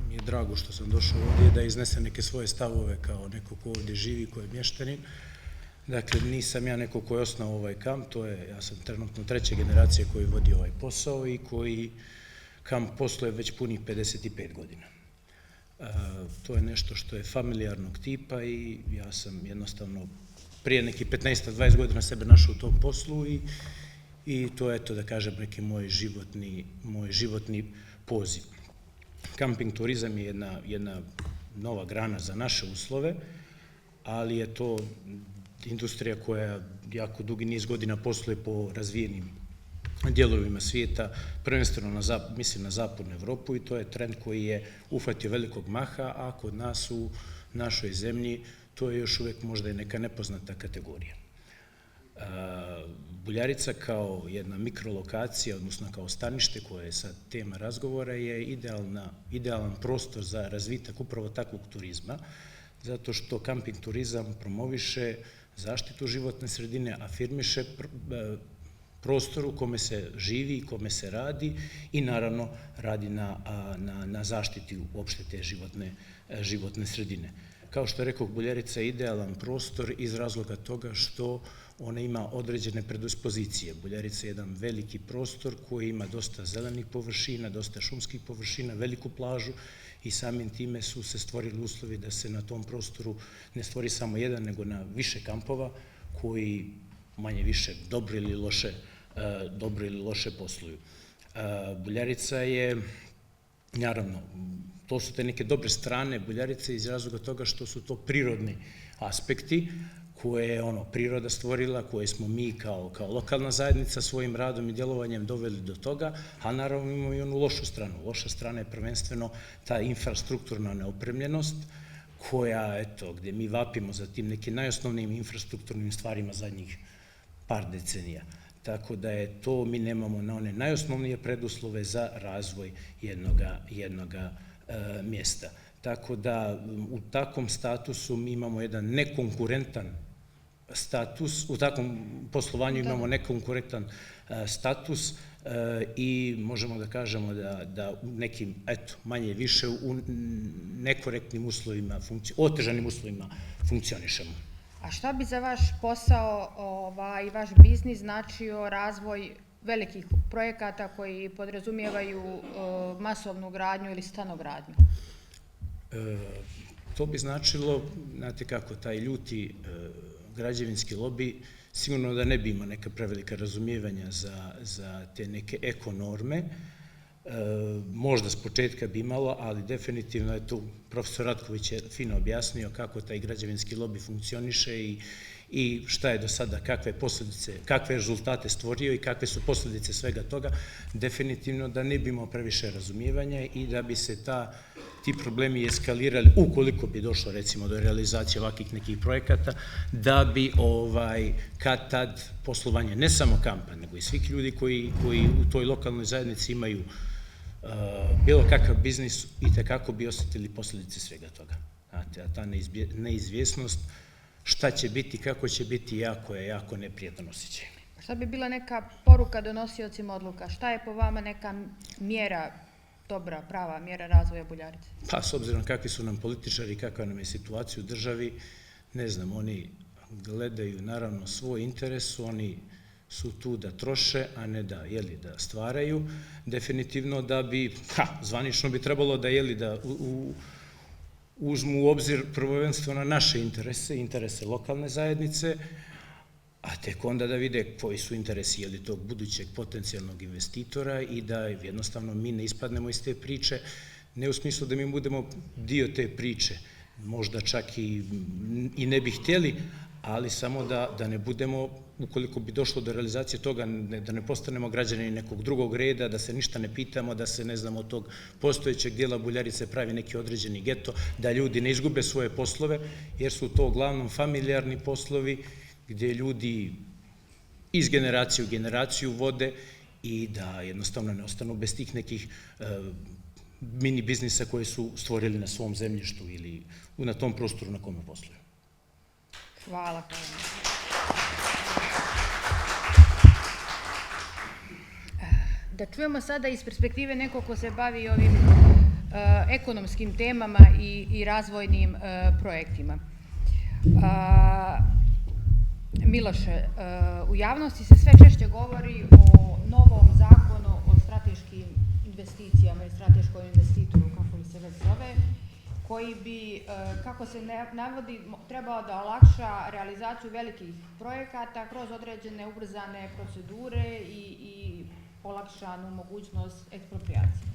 Speaker 5: mi je drago što sam došao ovdje da iznesem neke svoje stavove kao neko ko ovdje živi, ko je mještanin. Dakle, nisam ja neko ko je osnovao ovaj kamp, ja sam trenutno treće generacije koji vodi ovaj posao i koji kamp posluje već punih 55 godina. To je nešto što je familijarnog tipa i ja sam jednostavno prije nekih 15-20 godina sebe našao u tom poslu i to je, da kažem, neki moj životni poziv. Kamping turizam je jedna nova grana za naše uslove, ali je to industrija koja jako dugi niz godina posluje po razvijenim dijelovima svijeta, prvenstveno mislim na zapadnu Evropu i to je trend koji je uhvatio velikog maha, a kod nas u našoj zemlji to je još uvijek možda i neka nepoznata kategorija. Buljarica kao jedna mikrolokacija, odnosno kao stanište koje je sad tema razgovora, je idealan prostor za razvitak upravo takvog turizma, zato što kamping turizam promoviše zaštitu životne sredine, afirmiše prostor u kome se živi i kome se radi i naravno radi na zaštiti uopšte te životne sredine. Kao što je rekao, Buljarica je idealan prostor iz razloga toga što ona ima određene predispozicije. Buljarica je jedan veliki prostor koji ima dosta zelenih površina, dosta šumskih površina, veliku plažu i samim time su se stvorili uslovi da se na tom prostoru ne stvori samo jedan, nego na više kampova koji manje više dobro ili loše posluju. Buljarica je, naravno, to su te neke dobre strane Buljarice iz razloga toga što su to prirodni aspekti koje je priroda stvorila, koje smo mi kao lokalna zajednica svojim radom i djelovanjem doveli do toga, a naravno imamo i onu lošu stranu. Loša strana je prvenstveno ta infrastrukturna neopremljenost koja, gdje mi vapimo za tim nekim najosnovnijim infrastrukturnim stvarima zadnjih par decenija. Tako da je to, mi nemamo na one najosnovnije preduslove za razvoj jednoga mjesta. Tako da u takvom statusu mi imamo jedan nekonkurentan status, u takvom poslovanju imamo nekonkurentan status i možemo da kažemo da u nekim, manje više u nekorektnim uslovima, otežanim uslovima funkcionišemo.
Speaker 2: A šta bi za vaš posao i vaš biznis značio razvoj velikih projekata koji podrazumijevaju masovnu gradnju ili stanogradnju?
Speaker 5: To bi značilo, znate kako, taj ljuti građevinski lobi sigurno da ne bi imao neka prevelika razumijevanja za te neke ekonorme. Možda s početka bi imalo, ali definitivno je tu profesor Ratković je fino objasnio kako taj građevinski lobi funkcioniše i šta je do sada, kakve posljedice, kakve rezultate stvorio i kakve su posljedice svega toga. Definitivno da ne bi imao previše razumijevanja i da bi se ti problemi eskalirali, ukoliko bi došlo recimo do realizacije ovakvih nekih projekata, da bi kad tad poslovanje ne samo kampa, nego i svih ljudi koji u toj lokalnoj zajednici imaju bilo kakav biznis, i tekako bi osjetili posljedice svega toga. Znate, a ta neizvjesnost šta će biti, kako će biti, jako neprijetan osjećaj.
Speaker 2: Šta bi bila neka poruka donosiocima odluka? Šta je po vama neka mjera, dobra, prava mjera razvoja Buljarice?
Speaker 5: Pa, s obzirom kakvi su nam političari i kakva nam je situacija u državi, ne znam, oni gledaju naravno svoj interes, oni su tu da troše, a ne da stvaraju. Definitivno da bi, zvanično bi trebalo da uzmu u obzir prvenstveno naše interese lokalne zajednice, a tek onda da vide koji su interesi tog budućeg potencijalnog investitora i da jednostavno mi ne ispadnemo iz te priče, ne u smislu da mi budemo dio te priče, možda čak i ne bi htjeli, ali samo da ne budemo, ukoliko bi došlo do realizacije toga, da ne postanemo građani nekog drugog reda, da se ništa ne pitamo, da se, ne znam, od tog postojećeg dijela Buljarice pravi neki određeni geto, da ljudi ne izgube svoje poslove, jer su to uglavnom familijarni poslovi, gdje ljudi iz generacije u generaciju vode i da jednostavno ne ostanu bez tih nekih mini biznisa koje su stvorili na svom zemljištu ili na tom prostoru na kome posluju.
Speaker 2: Hvala. Da čujemo sada iz perspektive nekog ko se bavi ovim ekonomskim temama i razvojnim projektima. Miloše, u javnosti se sve češće govori o novom zakonu o strateškim investicijama i strateškom investitoru, kako li se već zove, koji bi, kako se navodi, trebao da olakša realizaciju velikih projekata kroz određene ubrzane procedure i olakšanu mogućnost ekspropriacije.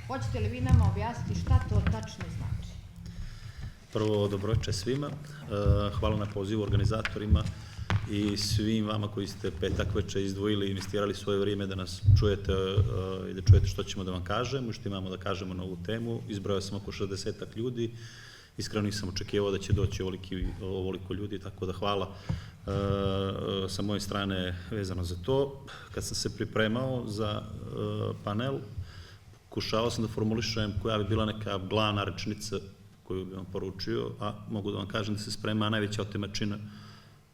Speaker 2: Hoćete li vi nama objasniti šta to tačno znači?
Speaker 6: Prvo, dobroveče svima. Hvala na pozivu organizatorima i svim vama koji ste petak večer izdvojili i investirali svoje vrijeme da nas čujete i da čujete što ćemo da vam kažemo i što imamo da kažemo na ovu temu. Izbrojao sam oko 60 ljudi. Iskreno nisam očekivao da će doći ovoliko ljudi, tako da hvala sa moje strane vezano za to. Kad sam se pripremao za panel, pokušao sam da formulišem koja bi bila neka glavna rečenica koju bi vam poručio, a mogu da vam kažem da se sprema najveća otimačina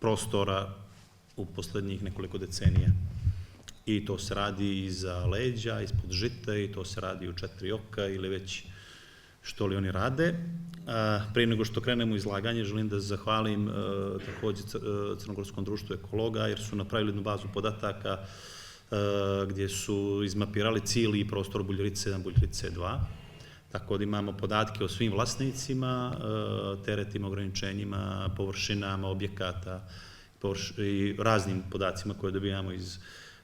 Speaker 6: prostora u poslednjih nekoliko decenija. I to se radi iza leđa, ispod žita, i to se radi u 4 oka ili već što li oni rade. Prije nego što krenemo u izlaganje, želim da zahvalim takođe Crnogorskom društvu ekologa, jer su napravili jednu bazu podataka gdje su izmapirali cijeli prostor Buljarice 1, Buljarice 2. Tako da imamo podatke o svim vlasnicima, teretima, ograničenjima, površinama, objekata i raznim podacima koje dobijamo iz,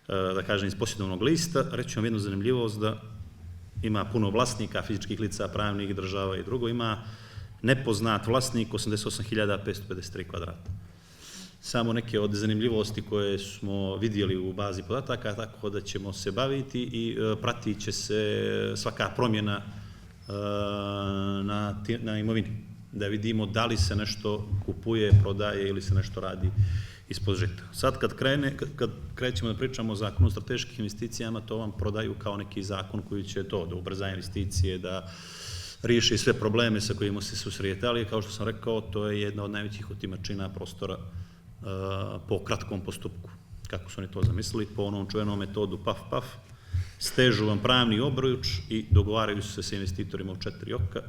Speaker 6: da kažem, iz posjedovnog lista. Reći vam jednu zanimljivost da ima puno vlasnika, fizičkih lica, pravnih država i drugo. Ima nepoznat vlasnik 88.553 kvadrata. Samo neke od zanimljivosti koje smo vidjeli u bazi podataka, tako da ćemo se baviti i pratit će se svaka promjena na imovini, da vidimo da li se nešto kupuje, prodaje ili se nešto radi ispod žita. Sad kad krećemo da pričamo o zakonu o strateških investicijama, to vam prodaju kao neki zakon koji će to da ubrza investicije, da riješi sve probleme sa kojima se susretali. Kao što sam rekao, to je jedna od najvećih otimačina prostora po kratkom postupku, kako su oni to zamislili, po onom čuvenom metodu paf, stežu vam pravni obruč i dogovaraju se sa investitorima u 4 oka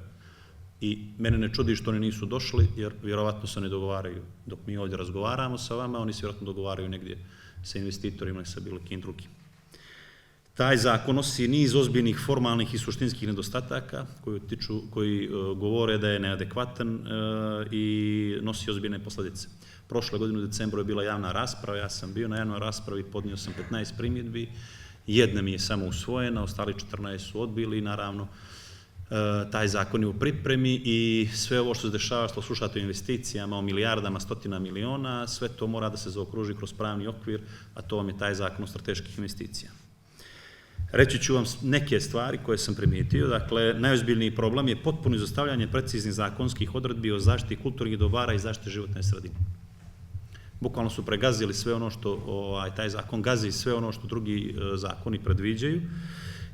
Speaker 6: i mene ne čudi što oni nisu došli, jer vjerovatno se ne dogovaraju dok mi ovdje razgovaramo sa vama, oni se vjerojatno dogovaraju negdje sa investitorima i sa bilo kim drugim. Taj zakon nosi niz ozbiljnih formalnih i suštinskih nedostataka koji govore da je neadekvatan i nosi ozbiljne posljedice. Prošle godine u decembru je bila javna rasprava, ja sam bio na javnoj raspravi, podnio sam 15 primjedbi, jedna mi je samo usvojena, ostali 14 su odbili, naravno taj zakon je u pripremi i sve ovo što se dešava, što slušate o investicijama, o milijardama, stotina miliona, sve to mora da se zaokruži kroz pravni okvir, a to vam je taj zakon o strateških investicija. Reći ću vam neke stvari koje sam primijetio. Dakle, najozbiljniji problem je potpuno izostavljanje preciznih zakonskih odredbi o zaštiti kulturnih dobara i zaštiti životne sredine. Bukvalno su pregazili sve ono što, taj zakon gazi sve ono što drugi zakoni predviđaju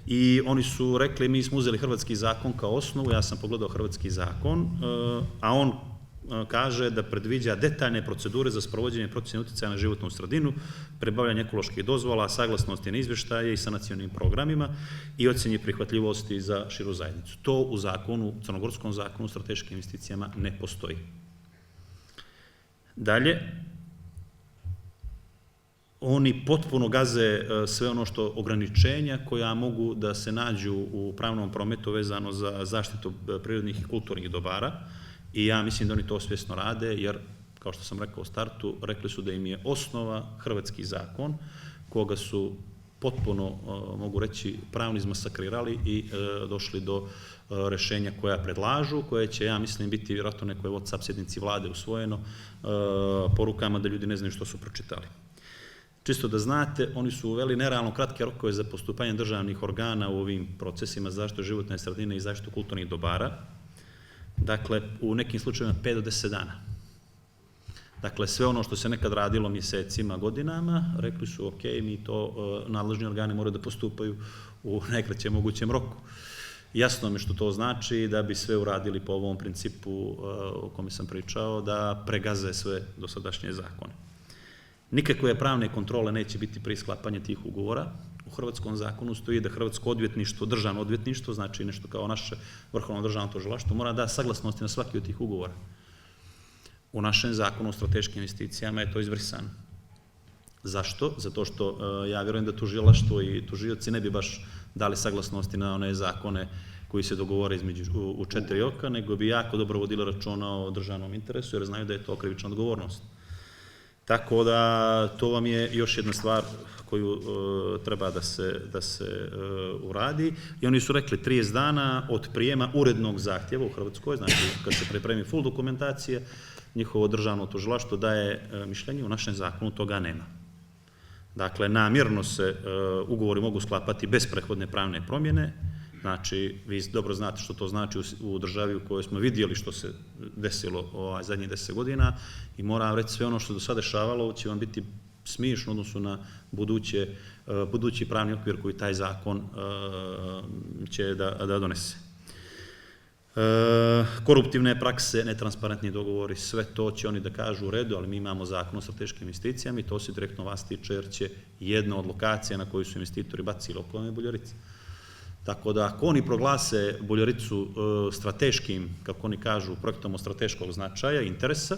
Speaker 6: i oni su rekli, mi smo uzeli hrvatski zakon kao osnovu, ja sam pogledao hrvatski zakon, a on kaže da predviđa detaljne procedure za sprovođenje procjene utjecaja na životnu sredinu, pribavljanje ekoloških dozvola, saglasnosti na izvještaje i sanacionalnim programima i ocjeni prihvatljivosti za širu zajednicu. To u zakonu, crnogorskom zakonu o strateškim investicijama ne postoji. Dalje, oni potpuno gaze sve ono što ograničenja koja mogu da se nađu u pravnom prometu vezano za zaštitu prirodnih i kulturnih dobara i ja mislim da oni to svjesno rade jer, kao što sam rekao u startu, rekli su da im je osnova hrvatski zakon koga su potpuno, mogu reći, pravno izmasakrirali i došli do rešenja koja predlažu, koje će, ja mislim, biti vjerojatno nekoj WhatsApp sjednici vlade usvojeno porukama da ljudi ne znaju što su pročitali. Čisto da znate, oni su uveli nerealno kratke rokove za postupanje državnih organa u ovim procesima zaštite životne sredine i zaštitu kulturnih dobara. Dakle, u nekim slučajevima 5 do 10 dana. Dakle, sve ono što se nekad radilo mjesecima, godinama, rekli su ok, mi to, nadležni organi moraju da postupaju u najkraćem mogućem roku. Jasno mi što to znači da bi sve uradili po ovom principu o kome sam pričao, da pregaze sve dosadašnje zakone. Nikakve pravne kontrole neće biti pri sklapanju tih ugovora. U hrvatskom zakonu stoji da hrvatsko odvjetništvo, državno odvjetništvo, znači nešto kao naše vrhovno državno tužilaštvo, mora da saglasnosti na svaki od tih ugovora. U našem zakonu o strateškim investicijama je to izbrisano. Zašto? Zato što ja vjerujem da tužilaštvo i tužioci ne bi baš dali saglasnosti na one zakone koji se dogovore u 4 oka, nego bi jako dobro vodili računa o državnom interesu, jer znaju da je to krivična odgovornost. Tako da to vam je još jedna stvar koju treba da se uradi. I oni su rekli 30 dana od prijema urednog zahtjeva u Hrvatskoj, znači kad se pripremi full dokumentacije, njihovo državno tužilaštvo daje mišljenje, u našem zakonu toga nema. Dakle, namjerno se ugovori mogu sklapati bez prethodne pravne promjene, znači vi dobro znate što to znači u državi u kojoj smo vidjeli što se desilo zadnjih 10 godina i moram reći sve ono što do sada dešavalo će vam biti smiješno u odnosu na budući pravni okvir koji taj zakon će da donese. Koruptivne prakse, netransparentni dogovori, sve to će oni da kažu u redu, ali mi imamo zakon o strateškim investicijama i to se direktno vas tiče jer će jedna od lokacija na koju su investitori bacili oko je Buljarica. Tako da ako oni proglase Buljaricu strateškim, kako oni kažu, projektom od strateškog značaja, interesa,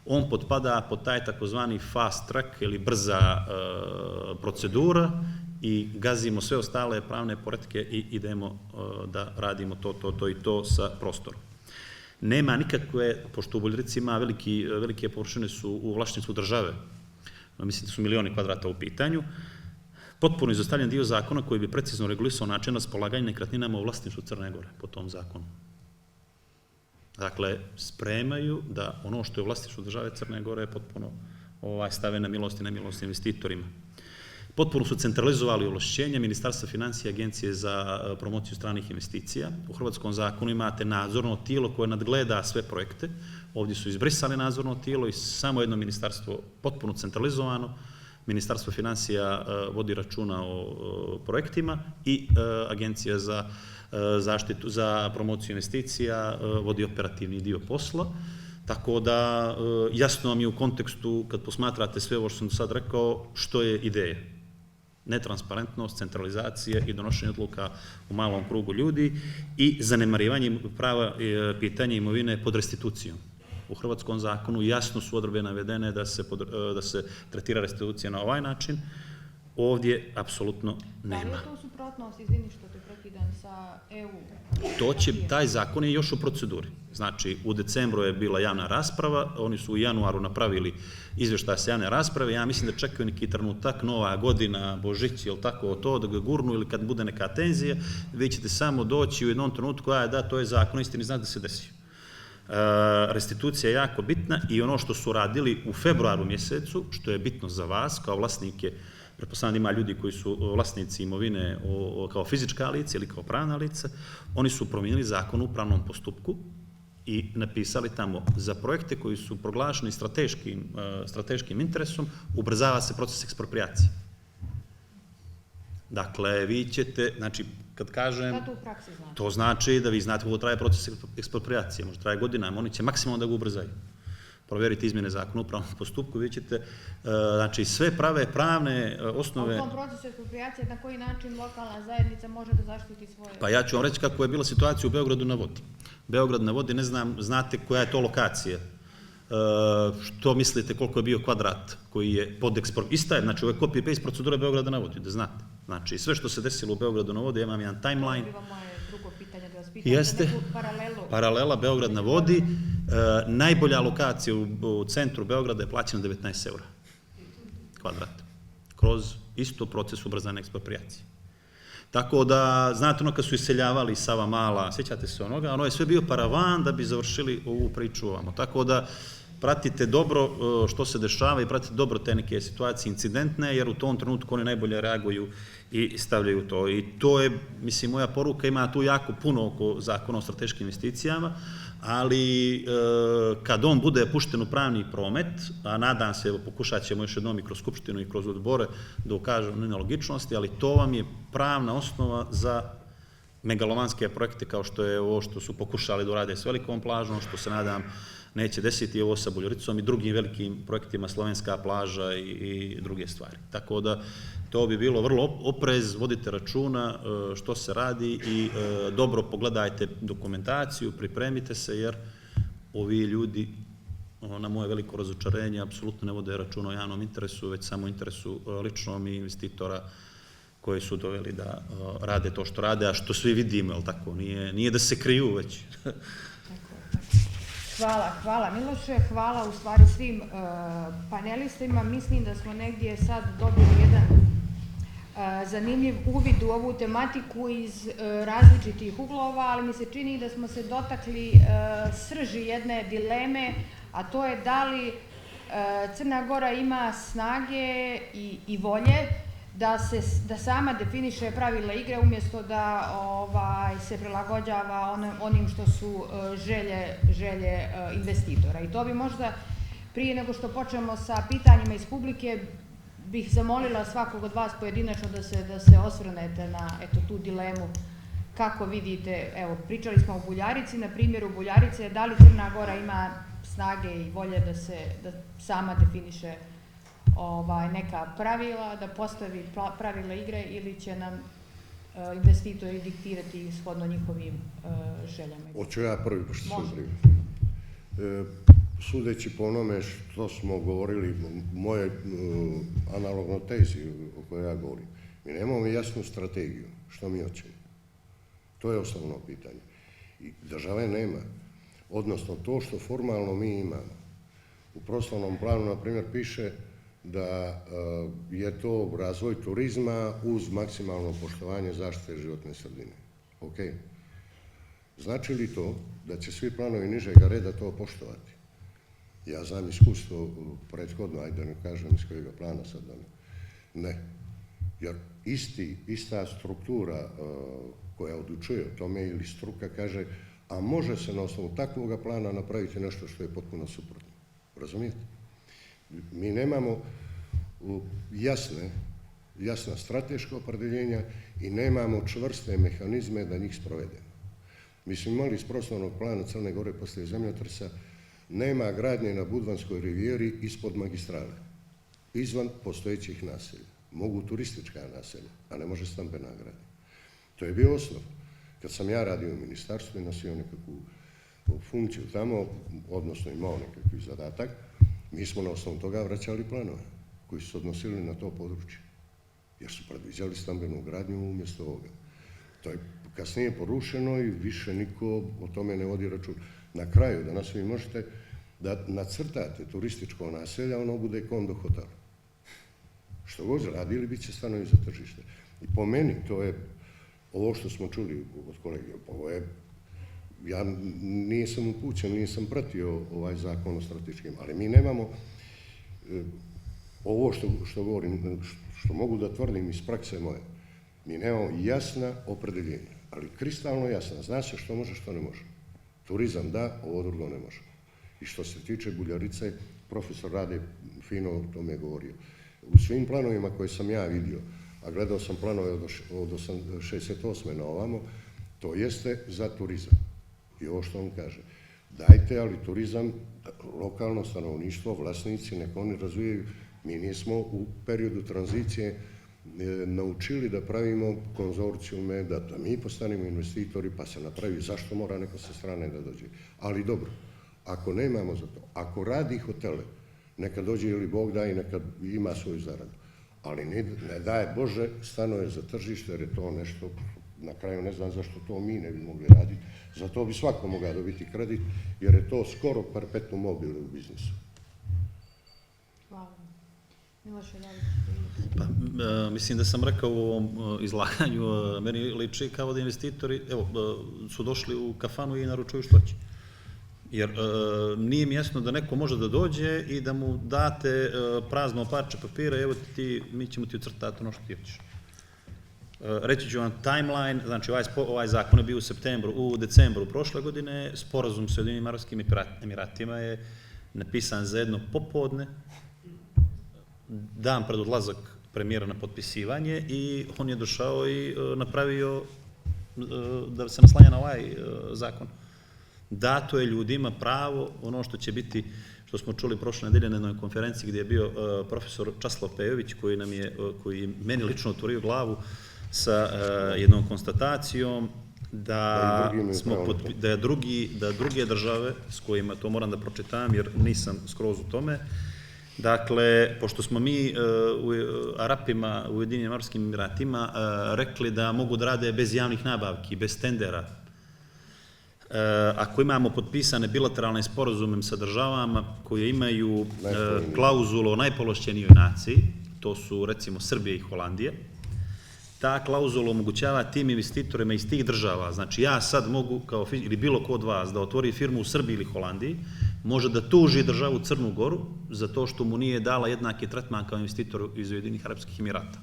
Speaker 6: on potpada pod taj takozvani fast track ili brza procedura i gazimo sve ostale pravne poretke i idemo da radimo to i to sa prostorom. Nema nikakve, pošto u Buljarici ima velike površine su u vlasništvu države, mislim da su milioni kvadrata u pitanju, potpuno izostavljen dio zakona koji bi precizno regulisao način raspolaganja nekretninama u vlasništvu Crne Gore po tom zakonu. Dakle, spremaju da ono što je u vlasništvu države Crne Gore potpuno stave na milost i nemilost investitorima. Potpuno su centralizovali ovlašćenja Ministarstva financija i Agencije za promociju stranih investicija. U hrvatskom zakonu imate nadzorno tijelo koje nadgleda sve projekte. Ovdje su izbrisali nadzorno tijelo i samo jedno ministarstvo potpuno centralizovano. Ministarstvo financija vodi računa o projektima i Agencija za promociju investicija vodi operativni dio posla. Tako da jasno vam je u kontekstu, kad posmatrate sve ovo što sam do sad rekao, što je ideja. Netransparentnost, centralizacija i donošenje odluka u malom krugu ljudi i zanemarivanje prava pitanja imovine pod restitucijom. U hrvatskom zakonu jasno su odredbe navedene da se tretira restitucija na ovaj način. ovdje apsolutno
Speaker 2: Da li
Speaker 6: nema.
Speaker 2: je to u suprotnosti, izvini što te prekidam, sa EU?
Speaker 6: Taj zakon je još u proceduri. Znači, u decembru je bila javna rasprava, oni su u januaru napravili izvještaj sa javne rasprave, ja mislim da čekaju neki trenutak, Nova godina, Božić, ili tako to, da ga gurnu ili kad bude neka tenzija, vi ćete samo doći u jednom trenutku, da, to je zakon, istini zna da se desio. Restitucija je jako bitna i ono što su radili u februaru mjesecu, što je bitno za vas, kao vlasnike, pretpostavljam da ima ljudi koji su vlasnici imovine kao fizička lica ili kao pravna lica, oni su promijenili zakon o upravnom postupku i napisali tamo za projekte koji su proglašeni strateškim interesom, ubrzava se proces ekspropriacije. Dakle, vi ćete, znači, kad kažem...
Speaker 2: Šta to u praksi znači?
Speaker 6: To znači da vi znate kako traje proces ekspropriacije, možda traje godinama, oni će maksimalno da ga ubrzaju. Provjerite izmjene zakona o upravnom postupku, vi ćete, znači, sve pravne osnove...
Speaker 2: A u tom procesu ekspropriacije na koji način lokalna zajednica može da zaštiti svoje...
Speaker 6: Pa ja ću vam reći kako je bila situacija u Beogradu na vodi. Beograd na vodi, ne znam, znate koja je to lokacija. Što mislite koliko je bio kvadrat koji je pod ekspropriacijom? Ista je, znači, ovo je copy-paste procedura Beograda na vodi, da znate. Znači, sve što se desilo u Beogradu na vodi, ja imam jedan timeline.
Speaker 2: To je bilo moje drugo pitanje da vas pitam.
Speaker 6: Jeste. Paralela Beograd na vodi. Najbolja lokacija u centru Beograda je plaćena 19 € kvadrat. Kroz isto proces ubrzane ekspropriacije. Tako da, znate ono kad su iseljavali Sava Mala, sjećate se onoga, ono je sve bio paravan da bi završili ovu priču ovamo. Tako da, pratite dobro što se dešava i pratite dobro te neke situacije incidentne, jer u tom trenutku oni najbolje reaguju i stavljaju to. I to je, mislim, moja poruka, ima tu jako puno oko zakona o strateškim investicijama, ali kad on bude pušten u pravni promet, a nadam se, evo, pokušat ćemo još jednom i kroz skupštinu i kroz odbore da ukažemo nelogičnosti, ali to vam je pravna osnova za megalomanske projekte kao što je ovo što su pokušali da urade s velikom plažom, što se nadam neće desiti ovo sa Buljoricom i drugim velikim projektima, Slovenska plaža i druge stvari. Tako da to bi bilo vrlo oprez, vodite računa što se radi i dobro pogledajte dokumentaciju, pripremite se jer ovi ljudi, na moje veliko razočarenje, apsolutno ne vode računa o javnom interesu, već samo interesu ličnom i investitora koji su doveli da rade to što rade, a što svi vidimo, jel tako, nije da se kriju već.
Speaker 2: Hvala Miloše, hvala u stvari svim panelistima. Mislim da smo negdje sad dobili jedan zanimljiv uvid u ovu tematiku iz različitih uglova, ali mi se čini da smo se dotakli srži jedne dileme, a to je da li Crna Gora ima snage i volje da sama definiše pravila igre umjesto da se prilagođava onim što su želje investitora. I to bi možda, prije nego što počnemo sa pitanjima iz publike, bih zamolila svakog od vas pojedinačno da se osvrnete na tu dilemu. Kako vidite, evo, pričali smo o Buljarici, na primjeru Buljarice, da li Crna Gora ima snage i volje da sama definiše neka pravila, da postavi pravila igre ili će nam investitori diktirati shodno njihovim željama?
Speaker 3: Hoću ja prvi, pošto sam prvi. Sudeći po onome što smo govorili, moje analogno tezi o kojoj ja govorim, mi nemamo jasnu strategiju, što mi hoćemo. To je osnovno pitanje. I države nema. Odnosno, to što formalno mi imamo. U prostornom planu, na primjer, piše da je to razvoj turizma uz maksimalno poštovanje zaštite životne sredine. Ok. Znači li to da će svi planovi nižega reda to poštovati? Ja znam iskustvo prethodno, ajde da ne kažem iz kojega plana sad da ne. Jer ista struktura koja odlučuje o tome ili struka kaže, a može se na osnovu takvoga plana napraviti nešto što je potpuno suprotno. Razumijete? Mi nemamo jasna strateška opredjeljenja i nemamo čvrste mehanizme da njih sprovedemo. Mi smo imali iz prostornog plana Crne Gore poslije zemljotresa, nema gradnje na Budvanskoj rivijeri ispod magistrale, izvan postojećih naselja. Mogu turistička naselja, a ne može stambena gradnja. To je bio osnov. Kad sam ja radio u ministarstvu i nosio nekakvu funkciju tamo, odnosno imao nekakvi zadatak, mi smo na osnovu toga vraćali planove koji su se odnosili na to područje. jer su predviđali stambenu gradnju umjesto ovoga. To je kasnije porušeno i više niko o tome ne vodi račun. Na kraju, danas vi možete da nacrtate turističko naselje, ono bude kondo hotel. Što god radili, bit će stanovi za tržište. I po meni, to je ovo što smo čuli od kolege, ovo je, ja nisam upućen, nisam pratio ovaj zakon o strateškim, ali mi nemamo ovo što govorim, što mogu da tvrdim iz prakse moje, mi nemamo jasna opredeljenja, ali kristalno jasna, zna se što može, što ne može. Turizam da, ovo drugo ne može. I što se tiče Buljarice, profesor Rade fino o tome govorio. U svim planovima koje sam ja vidio, a gledao sam planove od 68. na ovamo, to jeste za turizam. I ovo što on kaže, dajte, ali turizam, lokalno stanovništvo, vlasnici, nek oni razvijaju. Mi nismo u periodu tranzicije naučili da pravimo konzorcijume, da mi postanemo investitori, pa se napravi zašto mora neko sa strane da dođe. Ali dobro, ako nemamo za to, ako radi hotele, neka dođe ili Bog da i neka ima svoju zaradu. Ali ne daje Bože stanove za tržište, jer je to nešto, na kraju ne znam zašto to mi ne bi mogli raditi. Zato bi svako mogao dobiti kredit, jer je to skoro perpetuum mobile u biznisu.
Speaker 2: Hvala. Miloše, da li
Speaker 6: Pa, mislim da sam rekao u ovom izlaganju, meni liči kao da investitori su došli u kafanu i naručuju što će. Jer nije mi jasno da neko može da dođe i da mu date prazno parče papira, evo ti, mi ćemo ti ucrtati ono što ti hoćeš. Reći ću vam timeline, znači ovaj zakon je bio u decembru prošle godine, sporazum sa Ujedinjenim Arapskim Emiratima je napisan za jedno popodne, dan pred odlazak premijera na potpisivanje i on je došao i napravio da se naslanja na ovaj zakon. Dato je ljudima pravo, ono što će biti, što smo čuli prošle nedelje na jednoj konferenciji gdje je bio profesor Časlav Pejović, koji je meni lično otvorio glavu sa jednom konstatacijom da druge države s kojima, to moram da pročitam jer nisam skroz u tome, dakle, pošto smo mi Arapima, u Ujedinjenim Arapskim Emiratima rekli da mogu da rade bez javnih nabavki, bez tendera, ako imamo potpisane bilateralne sporazume sa državama koje imaju klauzulu o najpovlašćenijoj naciji, to su recimo Srbija i Holandija, ta klauzula omogućava tim investitorima iz tih država, znači ja sad mogu, ili bilo ko od vas, da otvori firmu u Srbiji ili Holandiji, može da tuži državu Crnu Goru za to što mu nije dala jednaki tretman kao investitoru iz Ujedinjenih Arapskih Emirata.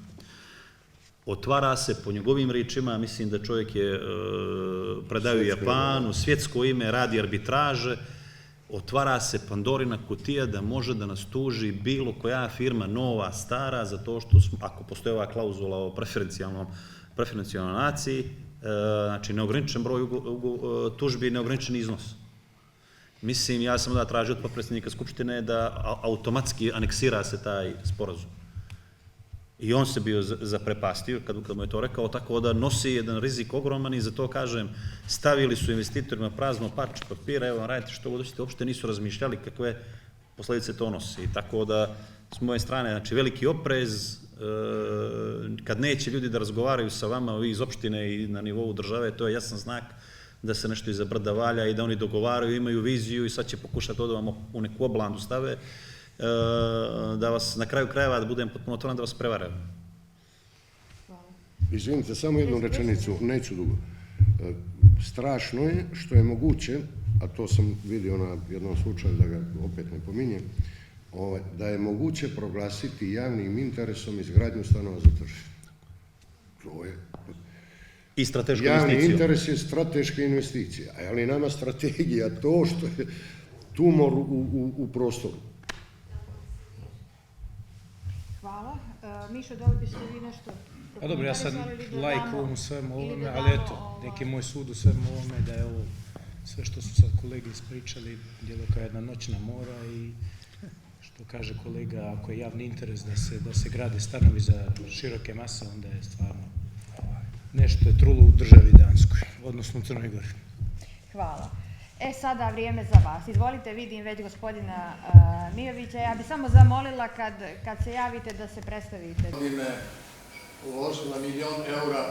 Speaker 6: Otvara se, po njegovim riječima, mislim da čovjek je predaju Japanu, svjetsko ime, radi arbitraže, otvara se Pandorina kutija da može da nas tuži bilo koja firma, nova, stara, za to što, ako postoji ova klauzula o preferencijalnoj naciji, znači neograničen broj tužbi i neograničen iznos. Mislim, ja sam da tražio od potpredsjednika Skupštine da automatski aneksira se taj sporazum. I on se bio zaprepastio kad mu je to rekao, tako da nosi jedan rizik ogroman i za to, kažem, stavili su investitorima prazno parče papira, evo radite što god hoćete, uopšte nisu razmišljali kakve posledice to nosi. Tako da, s moje strane, znači veliki oprez, kad neće ljudi da razgovaraju sa vama, vi iz opštine i na nivou države, to je jasan znak da se nešto iza brda valja i da oni dogovaraju, imaju viziju i sad će pokušati to da vam u neku oblandu stave, da vas na kraju krajeva, da budem potpuno otvoren, da vas prevare.
Speaker 3: Izvinite, samo jednu rečenicu, neću dugo. Strašno je što je moguće, a to sam vidio na jednom slučaju, da ga opet ne pominjem, da je moguće proglasiti javnim interesom izgradnju stanova za tržište. To je...
Speaker 6: I stratešku investiciju.
Speaker 3: Javni interes je strateška investicija, ali nama strategija to što je tumor u prostoru.
Speaker 2: Hvala. Mišo, da li biste vi nešto prokomentarisali?
Speaker 5: Pa dobro, ja sad lajk u svemu ovome, ali eto, neki moj sud u svemu ovome da je ovo sve što su sad kolege ispričali djeluje kao jedna noćna mora i što kaže kolega, ako je javni interes da se grade stanovi za široke mase, onda je stvarno nešto je trulo u državi Danskoj, odnosno u Crnoj Gori.
Speaker 2: Hvala. Sada vrijeme za vas. Izvolite, vidim već gospodina Mijovića. Ja bih samo zamolila kad se javite da se predstavite.
Speaker 7: Ime uložila €1 milion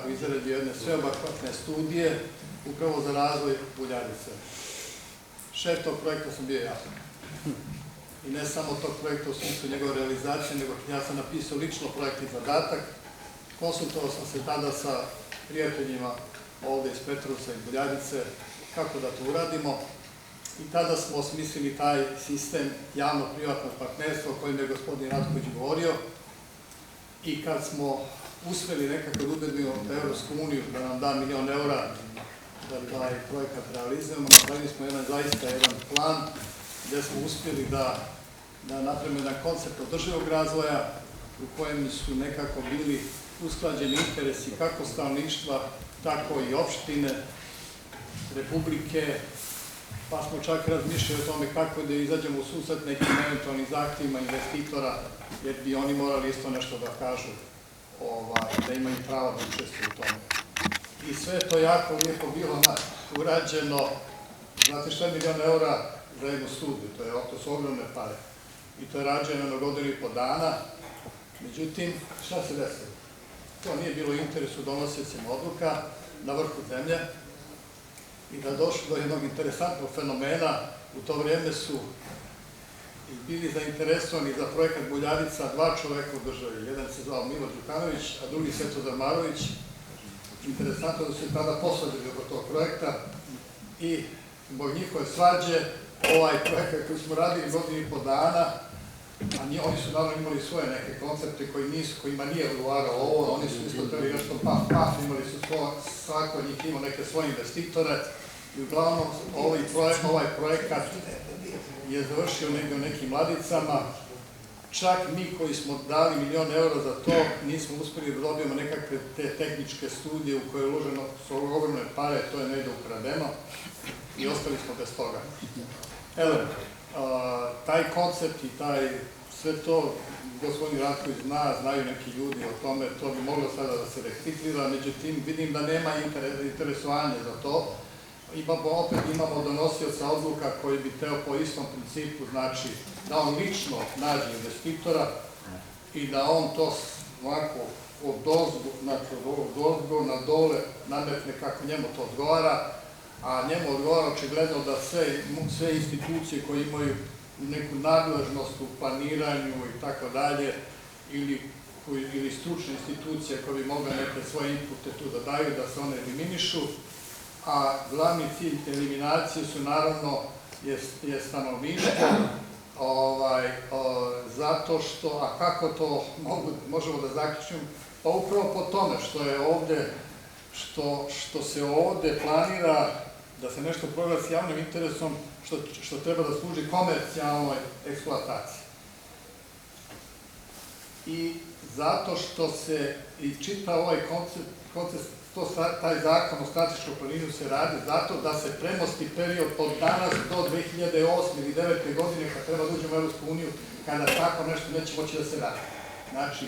Speaker 7: u izradi jedne sveobuhvatne studije upravo za razvoj Buljarice. Šef tog projekta sam bio ja. I ne samo tog projekta u smislu njegove realizacije, nego ja sam napisao lično projektni zadatak. Konsultovao sam se tada sa prijateljima ovde iz Petrovca i Buljarice kako da to uradimo. I tada smo osmislili taj sistem javno-privatnog partnerstva o kojem je gospodin Ratković govorio. I kad smo uspeli nekako da ubedimo Evropsku uniju da nam da €1 milion da taj projekat realizujemo, napravili smo zaista jedan plan gde smo uspjeli da napravimo jedan koncept održivog razvoja u kojem su nekako bili usklađeni interesi kako stanovništva, tako i opštine, republike, pa smo čak razmišljali o tome kako da izađemo u susret nekim eventualnim zahtjevima investitora, jer bi oni morali isto nešto da kažu, da imaju pravo da učestvuju u tome. I sve to jako lijepo bilo urađeno. Znate što je €1 milion za jednu studiju? To su ogromne pare. I to je rađeno na godinu i po dana. Međutim, šta se desilo? To nije bilo u interesu donosicima odluka na vrhu zemlje i da došlo do jednog interesantnog fenomena. U to vrijeme su bili zainteresovani za projekat Buljarica 2 čoveka u državi. Jedan se zvao Milo Đukanović, a drugi Svetozar Marović. Interesantno da su se tada posvađali oko tog projekta i zbog njihove svađe ovaj projekat koji smo radili godinu i po dana, a oni su naravno imali svoje neke koncepte kojima nije odgovarao ovo, oni su isto trebali nešto imali su svako od njih imao neke svoje investitore i uglavnom ovaj projekat je završio negdje u nekim ladicama. Čak mi koji smo dali €1 milion za to nismo uspjeli da dobijemo nekakve te tehničke studije u koje je uloženo su ogromne pare, to je negdje ukradeno i ostali smo bez toga. Evo, taj koncept i sve to gospodin Ratković znaju neki ljudi o tome, to bi moglo sada da se reciklira, međutim vidim da nema interesovanja za to. Opet imamo donosioca odluka koji bi teo po istom principu, znači da on lično nađe investitora i da on to ovako od ozgo na dole nametne kako njemu to odgovara, a njemu odgovara očigledno da sve institucije koje imaju neku nadležnost u planiranju i tako dalje, ili stručne institucije koje bi mogle neke svoje inpute tu da daju, da se one eliminišu, a glavni cilj eliminacije su naravno je stanovništvo, zato što, a kako to možemo da zaključimo, pa upravo po tome što je ovde, što se ovde planira da se nešto proglasi javnim interesom, što treba da služi komercijalnoj eksploataciji. I zato što se i čita ovaj koncept, taj zakon o strateškom planiranju se radi zato da se premosti period od danas do 2008. ili 2009. godine kad treba da uđemo u Evropsku uniju, kada tako nešto neće moći da se radi. Znači,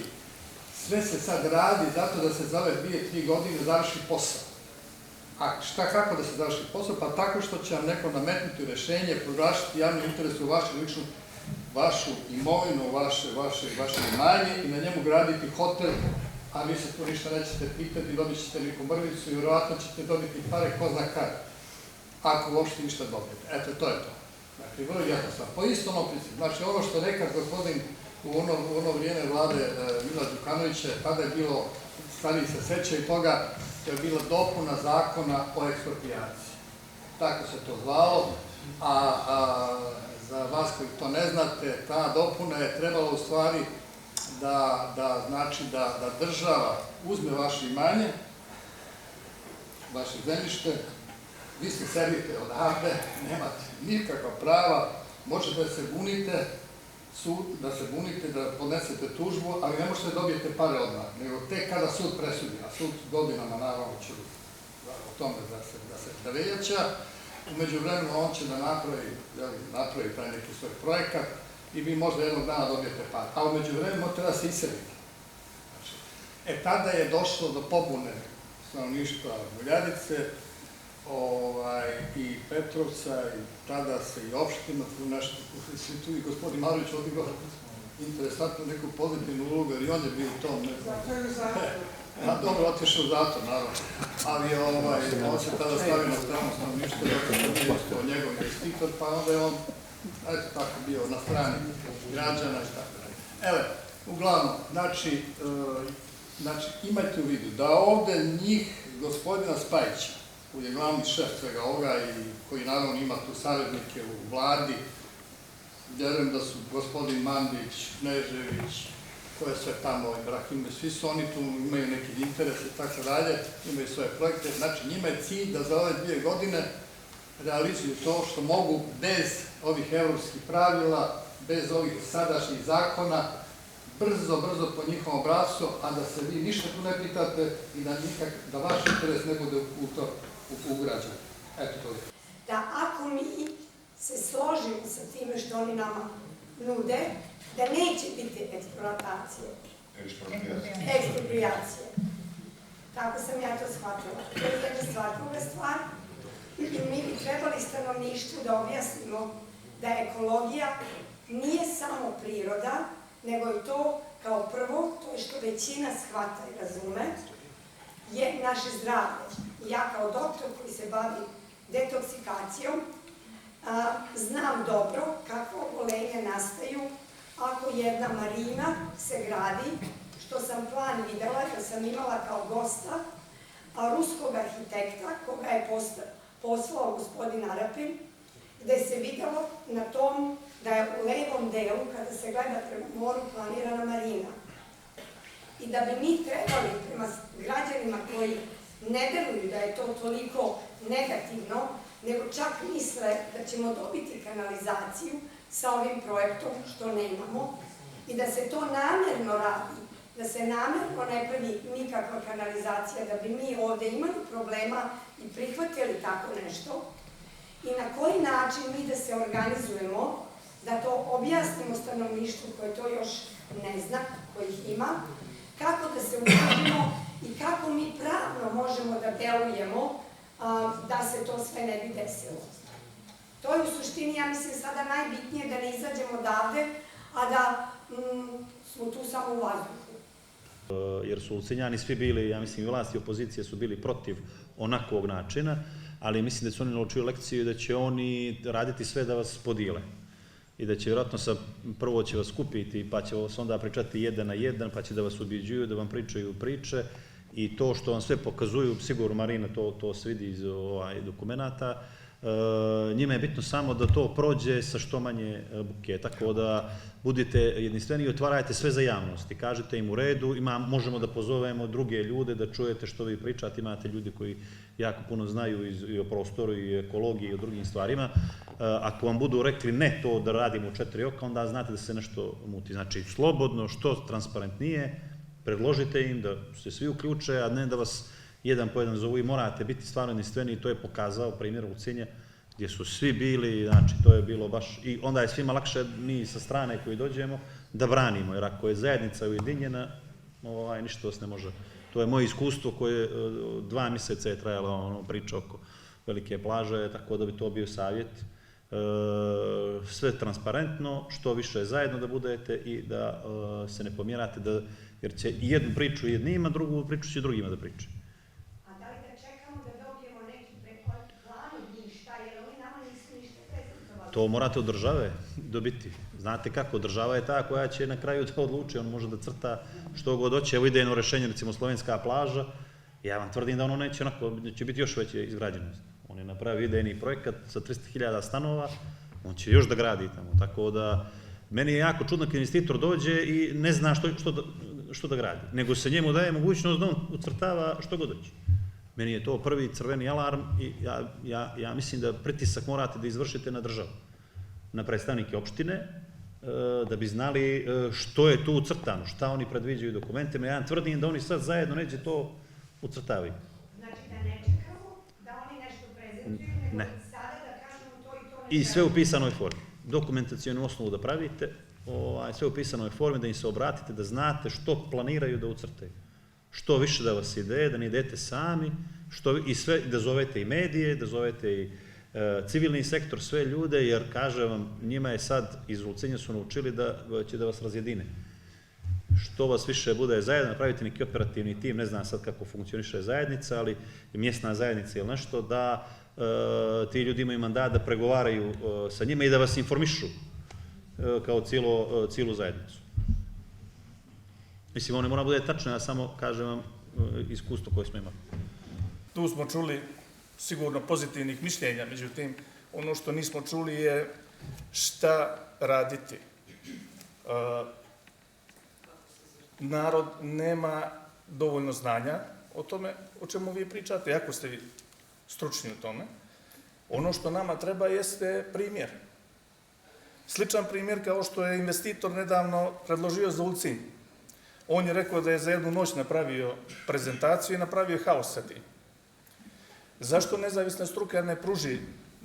Speaker 7: sve se sad radi zato da se za ove 2-3 godine završi posao. A kako da se završi posao? Pa tako što će vam neko nametnuti rešenje, proglašiti javni interes u vašu imovinu, vaše imanje i na njemu graditi hotel, a vi se tu ništa nećete pitati, dobit ćete neku mrvicu i vjerovatno ćete dobiti pare ko zna kada, ako uopšte ništa dobijete. Eto, to je to. Dakle, vrlo jednostavno. Po istom principu. Znači, ono što nekad gospodin u ono vrijeme vlade Mila Đukanovića, tada je bilo, stariji se sećaju toga, to je bila dopuna zakona o eksproprijaciji. Tako se to zvalo, a za vas koji to ne znate, ta dopuna je trebala u stvari da država uzme vaše imanje, vaše zemljište, vi se selite odavde, nemate nikakva prava, možete da se bunite, da podnesete tužbu, ali ne možete da dobijete pare odmah, nego tek kada sud presudi, a sud godinama naravno će o tome da veljača. Umeđu vremenu on će da napravi taj neki svoj projekat i vi možda jednog dana dobijete pare. A umeđu vremenu treba se iseliti. Tada je došlo do pobune stanovništva Buljarice i Petrovca i tada se i opština, tu i gospodin Marović odigrao interesantno neku pozitivnu ulogu, jer i on je bio u tom, ne znam. A dobro, otišao u zatvor, naravno. Ali on se tada stavio na stranu stanovništva, dakle, nije isto njegov investitor, pa onda je on, eto tako, bio na strani građana i tako dalje. Ele, uglavnom, znači, imajte u vidu da ovde njih, gospodina Spajića, koji je glavni šef svega ovoga i koji naravno ima tu savjetnike u vladi, vjerujem da su gospodin Mandić, Knežević, ko je sve tamo, Ibrahim, svi su oni tu, imaju neki interes i tako dalje, imaju svoje projekte, znači njima je cilj da za ove 2 godine realizuju to što mogu bez ovih evropskih pravila, bez ovih sadašnjih zakona, brzo po njihovom obrascu, a da se vi ništa tu ne pitate i da vaš interes ne bude u to ugrađen. Eto to je.
Speaker 8: Da ako mi se složimo sa time što oni nama nude, da neće biti eksploatacije. Ekspropriacije. Tako sam ja to shvatila. To je jedna stvar. Druga stvar, mi bi trebali stanovništvu da objasnimo da ekologija nije samo priroda, nego i to kao prvo, to je što većina shvata i razume, je naše zdravlje. Ja kao doktor koji se bavi detoksikacijom, znam dobro kakve obolenja nastaju ako jedna marina se gradi, što sam plan videla, jer sam imala kao gosta ruskog arhitekta, koga je poslao gospodin Arapin, gde se videlo na tom da je u levom delu, kada se gleda prema moru, planirana marina. I da bi mi trebali prema građanima koji ne veruju da je to toliko negativno, nego čak misle da ćemo dobiti kanalizaciju sa ovim projektom, što nemamo, i da se to namjerno radi, da se namjerno ne pravi nikakva kanalizacija, da bi mi ovde imali problema i prihvatili tako nešto, i na koji način mi da se organizujemo, da to objasnimo stanovništvu koje to još ne zna, kojih ima, kako da se uključimo i kako mi pravno možemo da delujemo da se to sve ne bi desilo. To je u suštini, ja mislim, sada najbitnije da ne izađemo odavde, a da smo tu samo u vazduhu.
Speaker 6: Jer su Ulcinjani svi bili, ja mislim, i vlasti i opozicije su bili protiv onakvog načina, ali mislim da su oni naučili lekciju i da će oni raditi sve da vas podijele. I da će vjerojatno prvo će vas kupiti, pa će vas onda pričati 1 na 1, pa će da vas ubjeđuju, da vam pričaju priče i to što vam sve pokazuju, sigurno Marina, to se vidi iz dokumenta, njima je bitno samo da to prođe sa što manje buke, tako da budite jedinstveni i otvarajte sve za javnost i kažete im u redu, možemo da pozovemo druge ljude da čujete što vi pričate, imate ljudi koji jako puno znaju i o prostoru i ekologiji i o drugim stvarima. Ako vam budu rekli ne to da radimo u 4 oka, onda znate da se nešto muti. Znači, slobodno, što transparentnije, predložite im da se svi uključe, a ne da vas jedan po jedan zovu i morate biti stvarno jedinstveni i to je pokazao primjer Ulcinja gdje su svi bili, znači to je bilo baš, i onda je svima lakše mi sa strane koji dođemo da branimo, jer ako je zajednica ujedinjena, ništa vas ne može. To je moje iskustvo koje 2 mjeseca je trajala priča oko velike plaže, tako da bi to bio savjet. Sve transparentno, što više zajedno da budete i da se ne pomjerate, jer će jednu priču jednima, drugu priču će drugima da priče.
Speaker 8: A da li da čekamo da dobijemo neki plan od njih šta, jer oni nama nisu ništa prezentovali?
Speaker 6: To morate od države dobiti. Znate kako, država je ta koja će na kraju to odluči, on može da crta što god hoće. Evo idejno rešenje, recimo Slovenska plaža, ja vam tvrdim da ono neće onako, će biti još veća izgrađenost. On je napravio idejni projekat sa 300.000 stanova, on će još da gradi tamo, tako da meni je jako čudno kad investitor dođe i ne zna što da gradi, nego se njemu daje mogućnost da on ucrtava što god hoće. Meni je to prvi crveni alarm i ja mislim da pritisak morate da izvršite na državu, na predstavnike opštine, da bi znali što je tu ucrtano, šta oni predviđaju dokumentima. Ja tvrdim da oni sad zajedno neće to ucrtavaju.
Speaker 8: Znači da ne čekamo, da oni nešto prezentuju, nego sada da kažemo to i to ne.
Speaker 6: I sve u pisanoj formi. Dokumentacijonu osnovu da pravite, sve u pisanoj formi, da im se obratite, da znate što planiraju da ucrtaju. Što više da vas ide, da ne idete sami, i sve, da zovete i medije, da zovete i civilni sektor, sve ljude, jer, kažem vam, njima je sad iz Ulcinja su naučili da će da vas razjedine. što vas više bude zajedno, napraviti neki operativni tim, ne znam sad kako funkcioniše zajednica, ali mjesna zajednica ili nešto, da ti ljudi imaju mandat da pregovaraju sa njima i da vas informišu kao cijelu zajednicu. Mislim, ovo ne mora bude tačno, ja samo kažem vam iskustvo koje smo imali.
Speaker 7: Tu smo čuli sigurno pozitivnih mišljenja, međutim, ono što nismo čuli je šta raditi. Narod nema dovoljno znanja o tome o čemu vi pričate, jako ste vi stručni u tome. Ono što nama treba jeste primjer. Sličan primjer kao što je investitor nedavno predložio za Ulcinj. On je rekao da je za jednu noć napravio prezentaciju i napravio haos sa tim. Zašto nezavisna struka ne pruži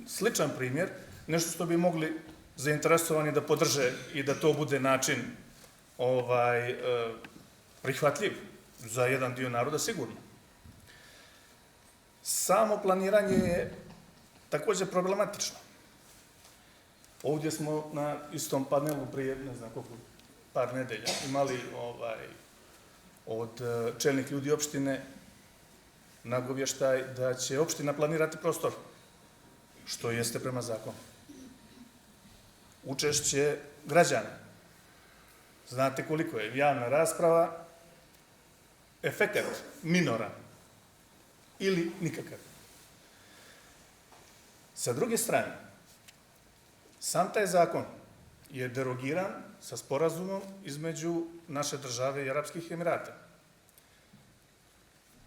Speaker 7: sličan primjer, nešto što bi mogli zainteresovani da podrže i da to bude način prihvatljiv za jedan dio naroda, sigurno. Samo planiranje je također problematično. Ovdje smo na istom panelu prije, ne znam koliko, par nedelja imali od čelnih ljudi opštine nagovještaj da će opština planirati prostor, što jeste prema zakonu. Učešće građana. Znate koliko je javna rasprava, efekat minoran ili nikakav. Sa druge strane, sam taj zakon je derogiran sa sporazumom između naše države i Arapskih Emirata.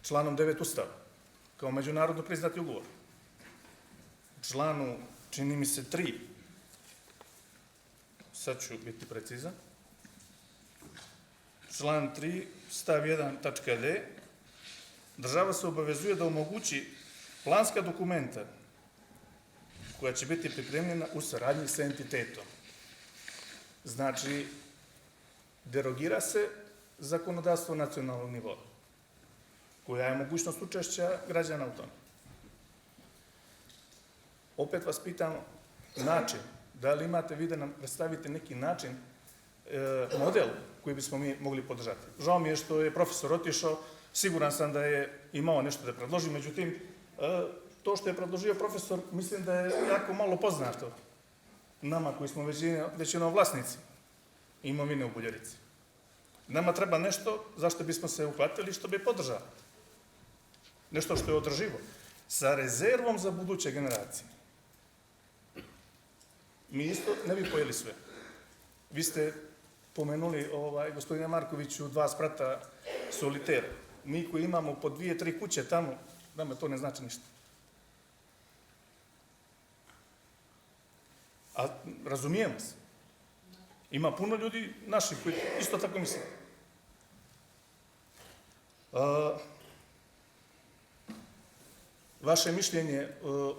Speaker 7: Članom 9 Ustava, kao međunarodno priznati ugovor. Članu, čini mi se, 3, sad ću biti precizan, član 3, stav 1, tačka D, država se obavezuje da omogući planska dokumenta koja će biti pripremljena u saradnji sa entitetom. Znači, derogira se zakonodavstvo nacionalnog nivoa, koja je mogućnost učešća građana u tome. Opet vas pitam način, da li imate vi da nam predstavite neki način, model koji bismo mi mogli podržati. Žao mi je što je profesor otišao, siguran sam da je imao nešto da predloži, međutim, to što je predložio profesor, mislim da je jako malo poznato nama koji smo većinom vlasnici imovine u Buljarici. Nama treba nešto zašto bismo se uhvatili, što bi podržali. Nešto što je održivo, sa rezervom za buduće generacije. Mi isto ne bi pojeli sve. Vi ste pomenuli, gospodine Markoviću, 2 sprata solitera. Mi koji imamo po 2-3 kuće tamo, nama to ne znači ništa. A razumijemo se. Ima puno ljudi naših koji isto tako misle. Vaše mišljenje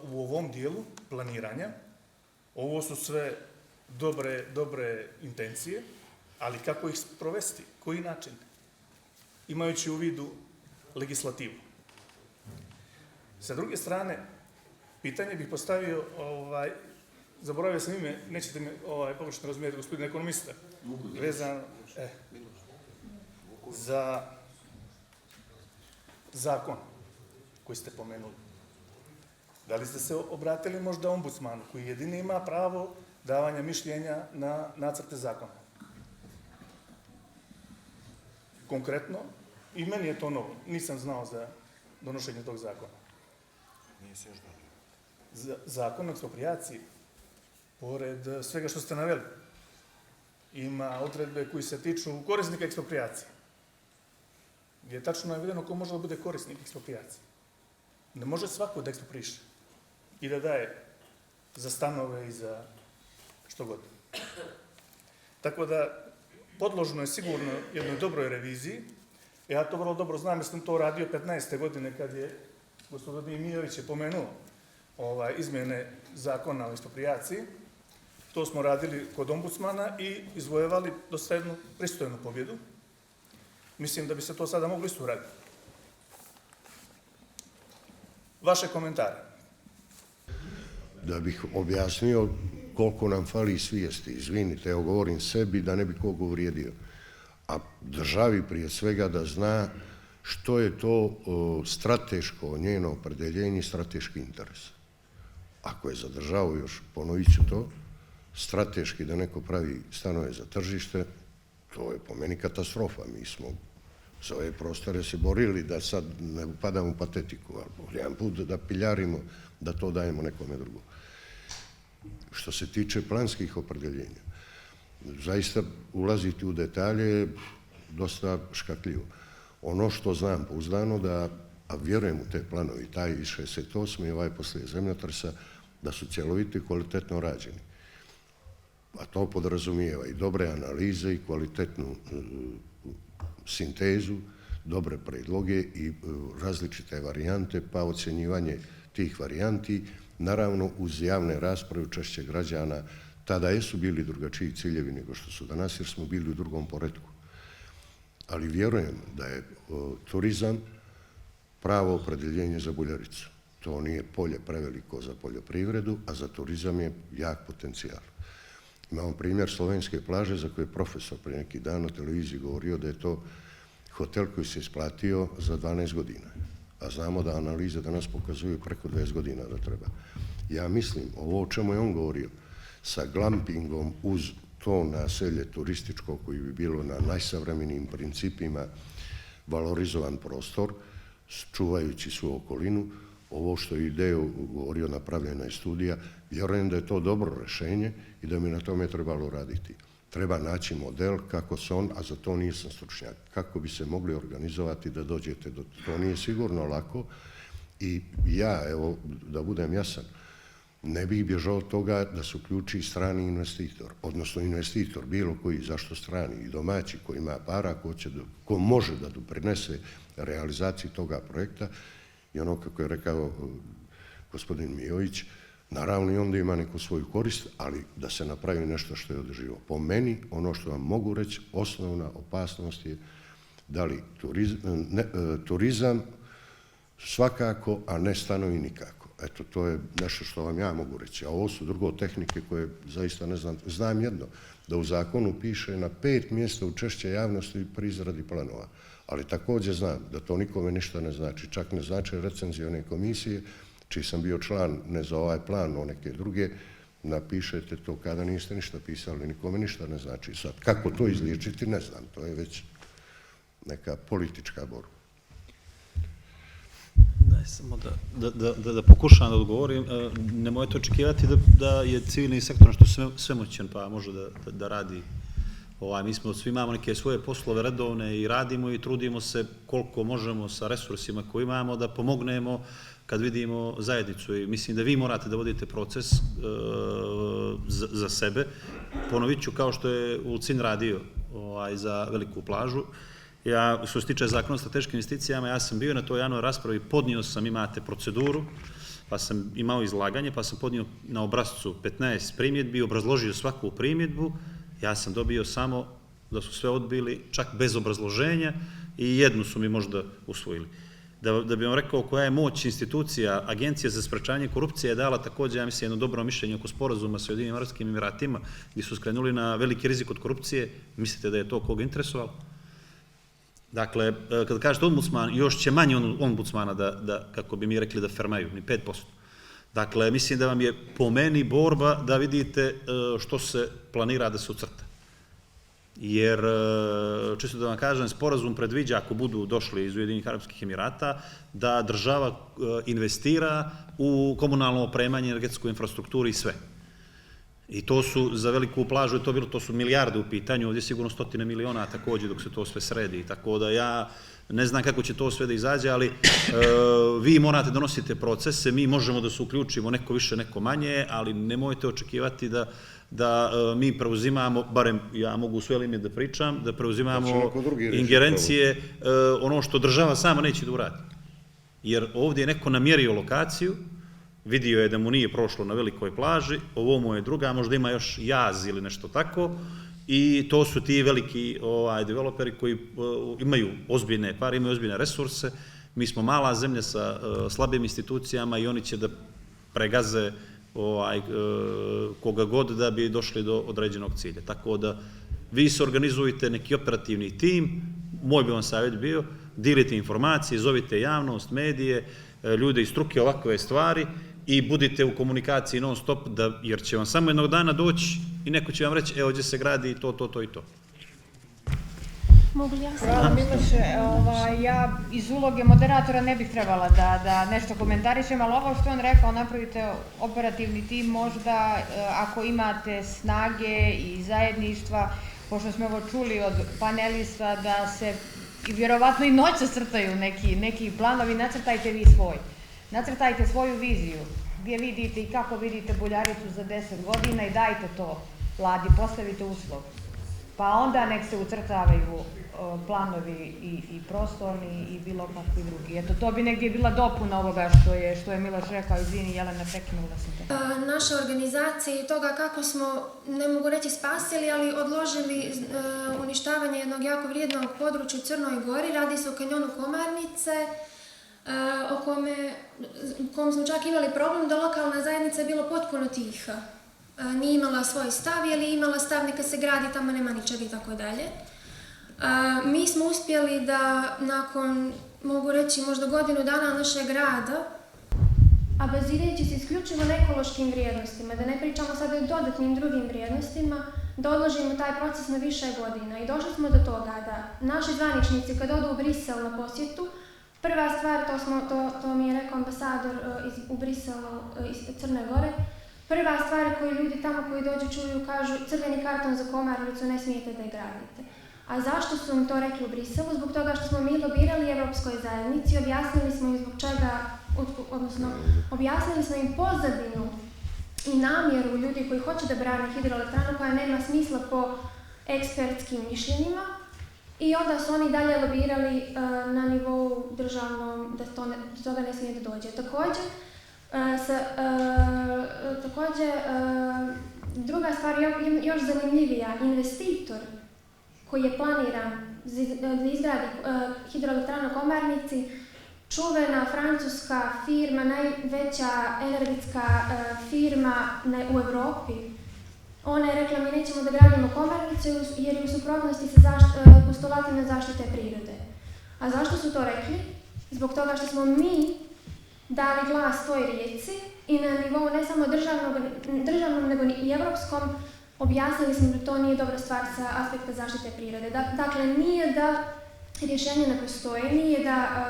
Speaker 7: u ovom dijelu planiranja, ovo su sve dobre intencije, ali kako ih sprovesti, koji način, imajući u vidu legislativu. Sa druge strane, pitanje bih postavio, zaboravio sam ime, nećete me pogrešno razumijeti, gospodine ekonomista, vezano za zakon koji ste pomenuli. Da li ste se obratili možda ombudsmanu, koji jedini ima pravo davanja mišljenja na nacrte zakona? Konkretno, i meni je to novo, nisam znao za donošenje tog zakona. Zakon o eksproprijaciji, pored svega što ste naveli, ima odredbe koji se tiču korisnika eksproprijacije, gdje je tačno navedeno ko može da bude korisnik eksproprijacije. Ne može svako da ekspropriše i da daje za stanove i za što god. Tako da, podložno je sigurno jednoj dobroj reviziji. Ja to vrlo dobro znam, jer sam to radio 15. godine kad je gospodin Mijović je pomenuo izmjene zakona o eksproprijaciji. To smo radili kod ombudsmana i izvojevali dosta jednu pristojnu pobjedu. Mislim da bi se to sada moglo isto uraditi. Vaše komentare.
Speaker 3: Da bih objasnio koliko nam fali svijesti, izvinite, evo govorim sebi da ne bi koga uvrijedio. a državi prije svega da zna što je to strateško njeno opredjeljenje i strateški interes. Ako je za državu, još ponovit ću to, strateški da neko pravi stanove za tržište, to je po meni katastrofa. Mi smo za ove prostore se borili, da sad ne upadamo u patetiku, ali jedan put da piljarimo, da to dajemo nekome drugom. Što se tiče planskih opredjeljenja, zaista ulaziti u detalje je dosta škakljivo. Ono što znam pouzdano da, a vjerujem u te planovi, taj iz 68. i ovaj poslije zemljotresa, da su cjelovito i kvalitetno rađeni. A to podrazumijeva i dobre analize i kvalitetnu sintezu, dobre predloge i različite varijante, pa ocjenjivanje tih varijanti, naravno uz javne rasprave učešće građana. Tada jesu bili drugačiji ciljevi nego što su danas, jer smo bili u drugom poretku. Ali vjerujem da je turizam pravo opredjeljenje za Buljaricu. To nije polje preveliko za poljoprivredu, a za turizam je jak potencijal. Imamo primjer slovenske plaže za koje je profesor prije neki dan na televiziji govorio da je to hotel koji se isplatio za 12 godina. A znamo da analize danas pokazuju preko 20 godina da treba. Ja mislim, ovo o čemu je on govorio, sa glampingom uz to naselje turističko koji bi bilo na najsavremenijim principima valorizovan prostor, čuvajući svu okolinu, ovo što je ideju govorio, napravljena je studija, vjerujem da je to dobro rješenje i da mi na tome trebalo raditi. Treba naći model kako se on, a za to nisam stručnjak, kako bi se mogli organizovati da dođete do to. Nije sigurno lako i ja, evo, da budem jasan, ne bih bježao od toga da se uključi strani investitor, odnosno investitor, bilo koji, zašto strani, i domaći, koji ima para, ko može da doprinese realizaciji toga projekta. I ono, kako je rekao gospodin Mijović, naravno i onda ima neku svoju korist, ali da se napravi nešto što je održivo. Po meni, ono što vam mogu reći, osnovna opasnost je da li turizam svakako, a ne stanovi nikako. Eto, to je nešto što vam ja mogu reći. A ovo su drugo tehnike koje zaista ne znam. Znam jedno, da u zakonu piše na 5 mjesta učešće javnosti pri izradi planova. Ali također znam da to nikome ništa ne znači. Čak ne znači recenzione komisije, čiji sam bio član, ne za ovaj plan, o neke druge, napišete to kada niste ništa pisali, nikome ništa ne znači. Sad, kako to izliječiti, ne znam. To je već neka politička borba.
Speaker 6: Daj samo da pokušam da odgovorim. Nemojte očekivati da je civilni sektor nešto svemoćan pa može da radi. Mi smo svi imamo neke svoje poslove redovne i radimo i trudimo se koliko možemo sa resursima koje imamo da pomognemo kad vidimo zajednicu. I mislim da vi morate da vodite proces za sebe. Ponovit ću, kao što je Ulcin radio za Veliku plažu. Ja, što se tiče zakona o strateškim investicijama, ja sam bio na toj javnoj raspravi, podnio sam, imate proceduru, pa sam imao izlaganje, pa sam podnio na obrazcu 15 primjedbi, obrazložio svaku primjedbu, ja sam dobio samo da su sve odbili, čak bez obrazloženja, i jednu su mi možda usvojili. Da bih vam rekao koja je moć institucija, Agencija za sprečavanje korupcije je dala također, ja mislim, jedno dobro mišljenje oko sporazuma sa Ujedinjenim Arapskim Emiratima, gdje su skrenuli na veliki rizik od korupcije. Mislite da je to koga interesovalo? Dakle, kada kažete ombudsman, još će manje ombudsmana da, kako bi mi rekli, da fermaju, ni 5%. Dakle, mislim da vam je po meni borba da vidite što se planira da se ucrta. Jer, čisto da vam kažem, sporazum predviđa, ako budu došli iz Ujedinjenih Arapskih Emirata, da država investira u komunalno opremanje, energetsku infrastrukturu i sve. I to su, za Veliku plažu, to su milijarde u pitanju, ovdje je sigurno 100 miliona također dok se to sve sredi. Tako da ja ne znam kako će to sve da izađe, ali vi morate donositi procese, mi možemo da se uključimo, neko više, neko manje, ali nemojte očekivati da mi preuzimamo, barem ja mogu u svoje ime da pričam, da preuzimamo ingerencije, ono što država sama neće da uradi. Jer ovdje je neko namjerio lokaciju, vidio je da mu nije prošlo na Velikoj plaži, ovo mu je druga, možda ima još jaz ili nešto tako, i to su ti veliki developeri koji imaju ozbiljne pare, imaju ozbiljne resurse. Mi smo mala zemlja sa slabim institucijama i oni će da pregaze koga god da bi došli do određenog cilja. Tako da vi se organizujete neki operativni tim, moj bi vam savjet bio, dilite informacije, zovite javnost, medije, ljude iz struke, ovakve stvari i budite u komunikaciji non stop, jer će vam samo jednog dana doći i neko će vam reći, ovdje se gradi to i to.
Speaker 1: Mogu li ja sam?
Speaker 2: Hvala Miloše, ja iz uloge moderatora ne bih trebala da nešto komentarišem, ali ovo što on rekao, napravite operativni tim možda ako imate snage i zajedništva, pošto smo ovo čuli od panelista da se i vjerovatno i noće crtaju neki planovi, nacrtajte vi svoj. Nacrtajte svoju viziju, gdje vidite i kako vidite Buljaricu za 10 godina i dajte to vladi, postavite uslov. Pa onda nek se ucrtavaju planovi i prostorni i bilo kakvi drugi. Eto, to bi negdje bila dopuna ovoga što je Miloš rekao. Izvini, Jelena, prekinula sam te.
Speaker 1: Naše organizacije i toga kako smo, ne mogu reći spasili, ali odložili uništavanje jednog jako vrijednog područja u Crnoj Gori. Radi se o kanjonu Komarnice, o kom smo čak imali problem da lokalna zajednica je bila potpuno tiha. Nije imala svoj stav, ili imala stav neka se gradi, tamo nema ničega i tako dalje. Mi smo uspjeli da nakon, mogu reći, možda godinu dana našeg rada, a bazirajući se isključivo na ekološkim vrijednostima, da ne pričamo sada o dodatnim drugim vrijednostima, da odložimo taj proces na više godina. I došli smo do toga da naši zvaničnici kad odu u Brisel na posjetu, prva stvar, to mi je rekao ambasador u Briselu iz Crne Gore, prva stvar koju ljudi tamo koji dođu čuju kažu crveni karton za Komarnicu, ne smijete da je gradite. A zašto su im to rekli u Briselu? Zbog toga što smo mi lobirali Evropskoj zajednici, objasnili smo im zbog čega, odnosno objasnili smo im pozadinu i namjeru ljudi koji hoće da brane hidroelektranu koja nema smisla po ekspertskim mišljenjima. I onda su oni dalje lobirali na nivou državnom da toga ne smije da dođe. Također, druga stvar, još zanimljivija, investitor koji je planiran da izgradi hidroelektranu Komarnici, čuvena francuska firma, najveća energetska firma u Europi. Ona je rekla, mi nećemo da gradimo Komarnicu jer je u suprotnosti sa postulatima zaštite prirode. A zašto su to rekli? Zbog toga što smo mi dali glas toj rijeci i na nivou ne samo državnom nego i evropskom objasnili smo da to nije dobra stvar sa aspekta zaštite prirode. Dakle, nije da rješenje ne postoji, nije da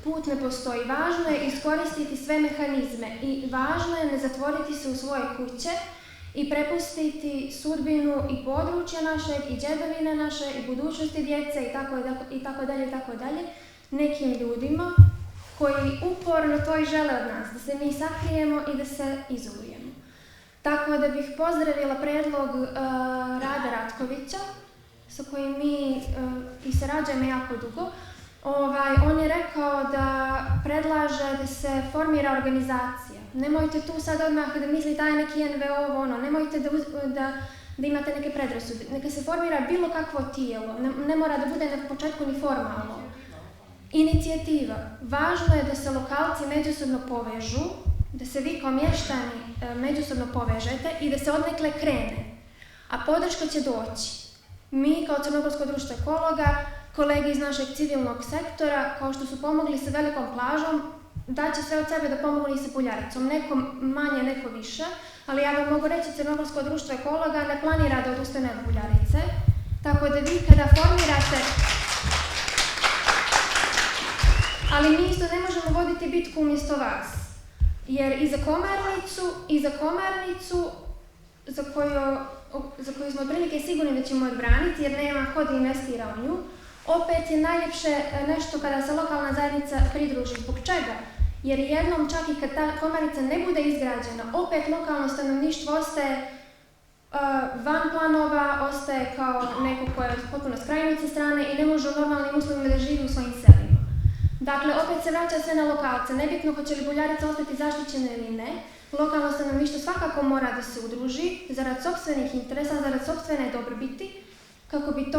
Speaker 1: put ne postoji. Važno je iskoristiti sve mehanizme i važno je ne zatvoriti se u svoje kuće i prepustiti sudbinu i područja našeg i djedovine naše i budućnosti djece i tako dalje nekim ljudima koji uporno to i žele od nas, da se mi sakrijemo i da se izolujemo. Tako da bih pozdravila predlog Rada Ratkovića, sa kojim mi i sarađujemo jako dugo. On je rekao da predlaže da se formira organizacija. Nemojte tu sad odmah da misli taj neki NVO, nemojte da imate neke predrasude. Neka se formira bilo kakvo tijelo, ne mora da bude na početku ni formalno. Inicijativa. Važno je da se lokalci međusobno povežu, da se vi kao mještani međusobno povežete i da se odnekle krene. A podrška će doći. Mi kao Crnogorsko društvo ekologa, kolege iz našeg civilnog sektora, kao što su pomogli sa velikom plažom, daće sve od sebe da pomogli i sa Buljaricom. Neko manje, neko više, ali ja vam mogu reći Crnogorsko društvo ekologa ne planira da odustane od Buljarice, tako da vi kada formirate... Ali mi isto ne možemo voditi bitku umjesto vas, jer i za Komarnicu, za koju smo otprilike sigurni da ćemo odbraniti, jer nema ko da investira u nju, opet je najljepše nešto kada se lokalna zajednica pridruži. Zbog čega? Jer jednom čak i kad ta Komarnica ne bude izgrađena, opet lokalno stanovništvo ostaje van planova, ostaje kao neko koje je potpuno s krajnice strane i ne može u normalnim uslovima da živi u svojim selima. Dakle, opet se vraća sve na lokalce. Nebitno hoće li Buljarica ostati zaštićena ili ne, lokalno stanovništvo svakako mora da se udruži zarad sopstvenih interesa, zarad sopstvene dobrobiti, kako bi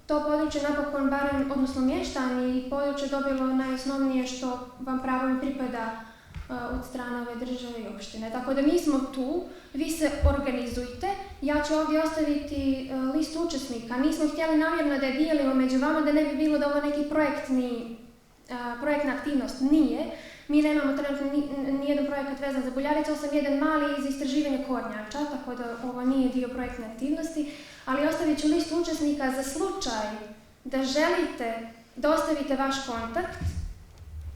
Speaker 1: to područje napokon barem, odnosno mještani i područje dobilo najosnovnije što vam pravo i pripada od strane ove države i opštine. Tako da mi smo tu, vi se organizujte, ja ću ovdje ostaviti listu učesnika. Nismo htjeli namjerno da je dijelimo među vama, da ne bi bilo da ovo neki projektna aktivnost. Nije. Mi nemamo trenutno nijedan projekat vezan za Buljaricu, osim jedan mali za istraživanje kornjača, tako da ovo nije dio projektne aktivnosti, ali ostavit ću listu učesnika za slučaj da želite da ostavite vaš kontakt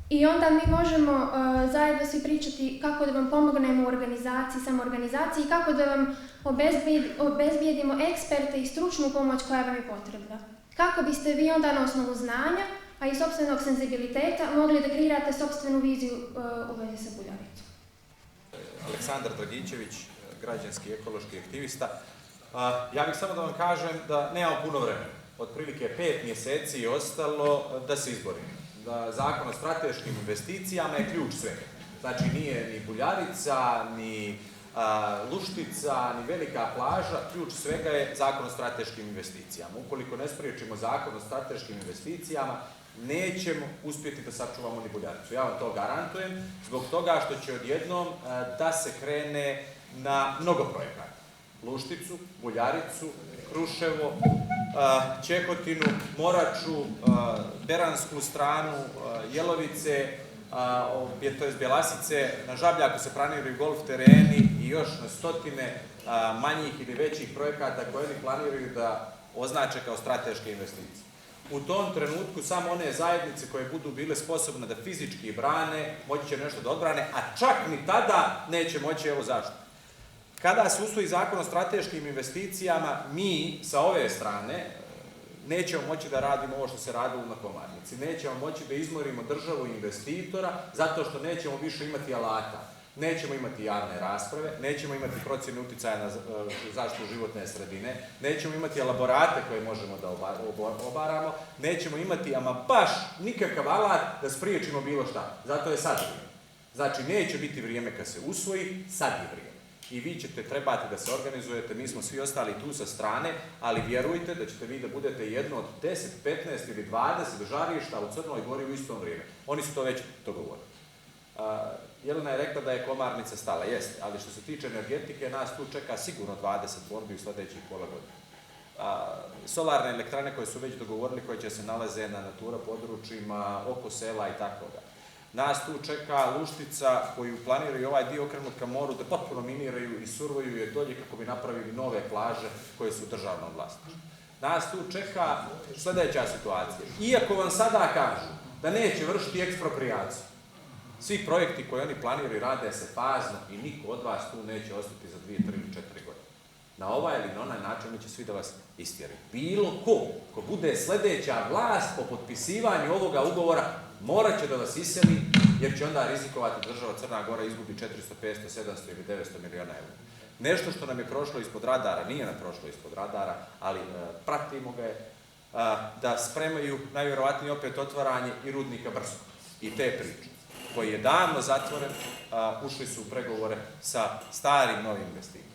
Speaker 1: i onda mi možemo zajedno svi pričati kako da vam pomognemo u organizaciji, samoorganizaciji i kako da vam obezbijedimo eksperte i stručnu pomoć koja vam je potrebna. Kako biste vi onda na osnovu znanja, a i sopstvenog senzibiliteta mogli da kreirate sopstvenu viziju u vezi sa Buljaricom.
Speaker 9: Aleksandar Dragičević, građanski ekološki aktivista. Ja bih samo da vam kažem da nemamo puno vremena. Otprilike 5 mjeseci je ostalo da se izborimo. Da Zakon o strateškim investicijama je ključ svega. Znači nije ni Buljarica, ni Luštica, ni velika plaža, ključ svega je Zakon o strateškim investicijama. Ukoliko ne spriječimo Zakon o strateškim investicijama, nećemo uspjeti da sačuvamo ni Buljaricu. Ja vam to garantujem, zbog toga što će odjednom da se krene na mnogo projekata. Lušticu, Buljaricu, Kruševo, Čehotinu, Moraču, Beransku stranu, Jelovice, to je Bjelasice, na Žabljaku se planiraju golf tereni i još na stotine manjih ili većih projekata koje oni planiraju da označe kao strateške investicije. U tom trenutku samo one zajednice koje budu bile sposobne da fizički brane, moći će nešto da odbrane, a čak ni tada neće moći, evo zašto. Kada se usvoji Zakon o strateškim investicijama, mi sa ove strane nećemo moći da radimo ovo što se radilo na Komarnici. Nećemo moći da izmorimo državu i investitora zato što nećemo više imati alata. Nećemo imati javne rasprave, nećemo imati procjene uticaja na zaštitu životne sredine, nećemo imati elaborate koje možemo da obaramo, nećemo imati ama baš nikakav alat da spriječimo bilo šta. Zato je sad vrijeme. Znači, neće biti vrijeme kad se usvoji, sad je vrijeme. I vi ćete trebati da se organizujete, mi smo svi ostali tu sa strane, ali vjerujte da ćete vi da budete jedno od 10, 15 ili 20 žarišta u Crnoj Gori u istom vrijeme. Oni su to već dogovorili. Jelena je rekla da je Komarnica stala, jeste, ali što se tiče energetike, nas tu čeka sigurno 20 borbi u sljedećih pola godine. Solarne elektrane koje su već dogovorili, koje će se nalaze na Natura područjima, oko sela i tako da. Nas tu čeka Luštica koju planiraju ovaj dio okrenut ka moru da potpuno miniraju i survaju je dolje kako bi napravili nove plaže koje su u državnom vlasništvu. Nas tu čeka sljedeća situacija. Iako vam sada kažu da neće vršiti eksproprijaciju, svi projekti koje oni planiraju rade se fazno i niko od vas tu neće ostati za 2, 3 ili 4 godine. Na ovaj ili na onaj način oni će svi da vas istjeraju. Bilo ko bude sljedeća vlast po potpisivanju ovoga ugovora, morat će da vas iseli, jer će onda rizikovati država Crna Gora izgubi 400, 500, 700 ili 900 miliona eura. Nešto što nam je prošlo ispod radara, nije nam prošlo ispod radara, ali pratimo ga je, da spremaju najvjerovatnije opet otvaranje i rudnika Brsko. I te priče, koji je davno zatvoren, ušli su u pregovore sa starim novim investitorima.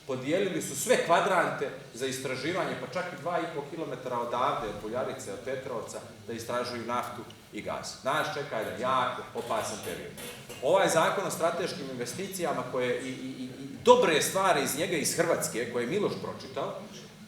Speaker 9: Podijelili su sve kvadrante za istraživanje, pa čak i 2,5 km odavde, od Buljarice, od Petrovca, da istražuju naftu i gaz. Nas čeka jedan jako opasan period. Ovaj Zakon o strateškim investicijama, koje i dobre stvari iz njega iz Hrvatske, koje je Miloš pročitao,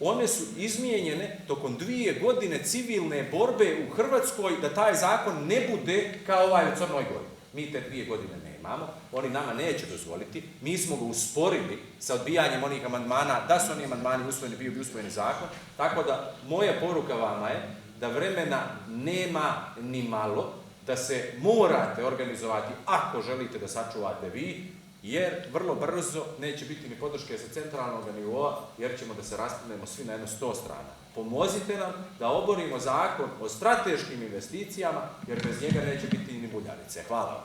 Speaker 9: one su izmijenjene tokom 2 godine civilne borbe u Hrvatskoj da taj zakon ne bude kao ovaj u Crnoj Gori. Mi te 2 godine nemamo, oni nama neće dozvoliti, mi smo ga usporili sa odbijanjem onih amandmana, da su oni amandmani usvojeni, bio bi usvojeni zakon, tako da moja poruka vama je da vremena nema ni malo, da se morate organizovati ako želite da sačuvate vi, jer vrlo brzo neće biti ni podrške sa centralnog nivoa, jer ćemo da se raspravljamo svi na jedno 100 strana. Pomozite nam da oborimo zakon o strateškim investicijama, jer bez njega neće biti ni Buljarice. Hvala vam.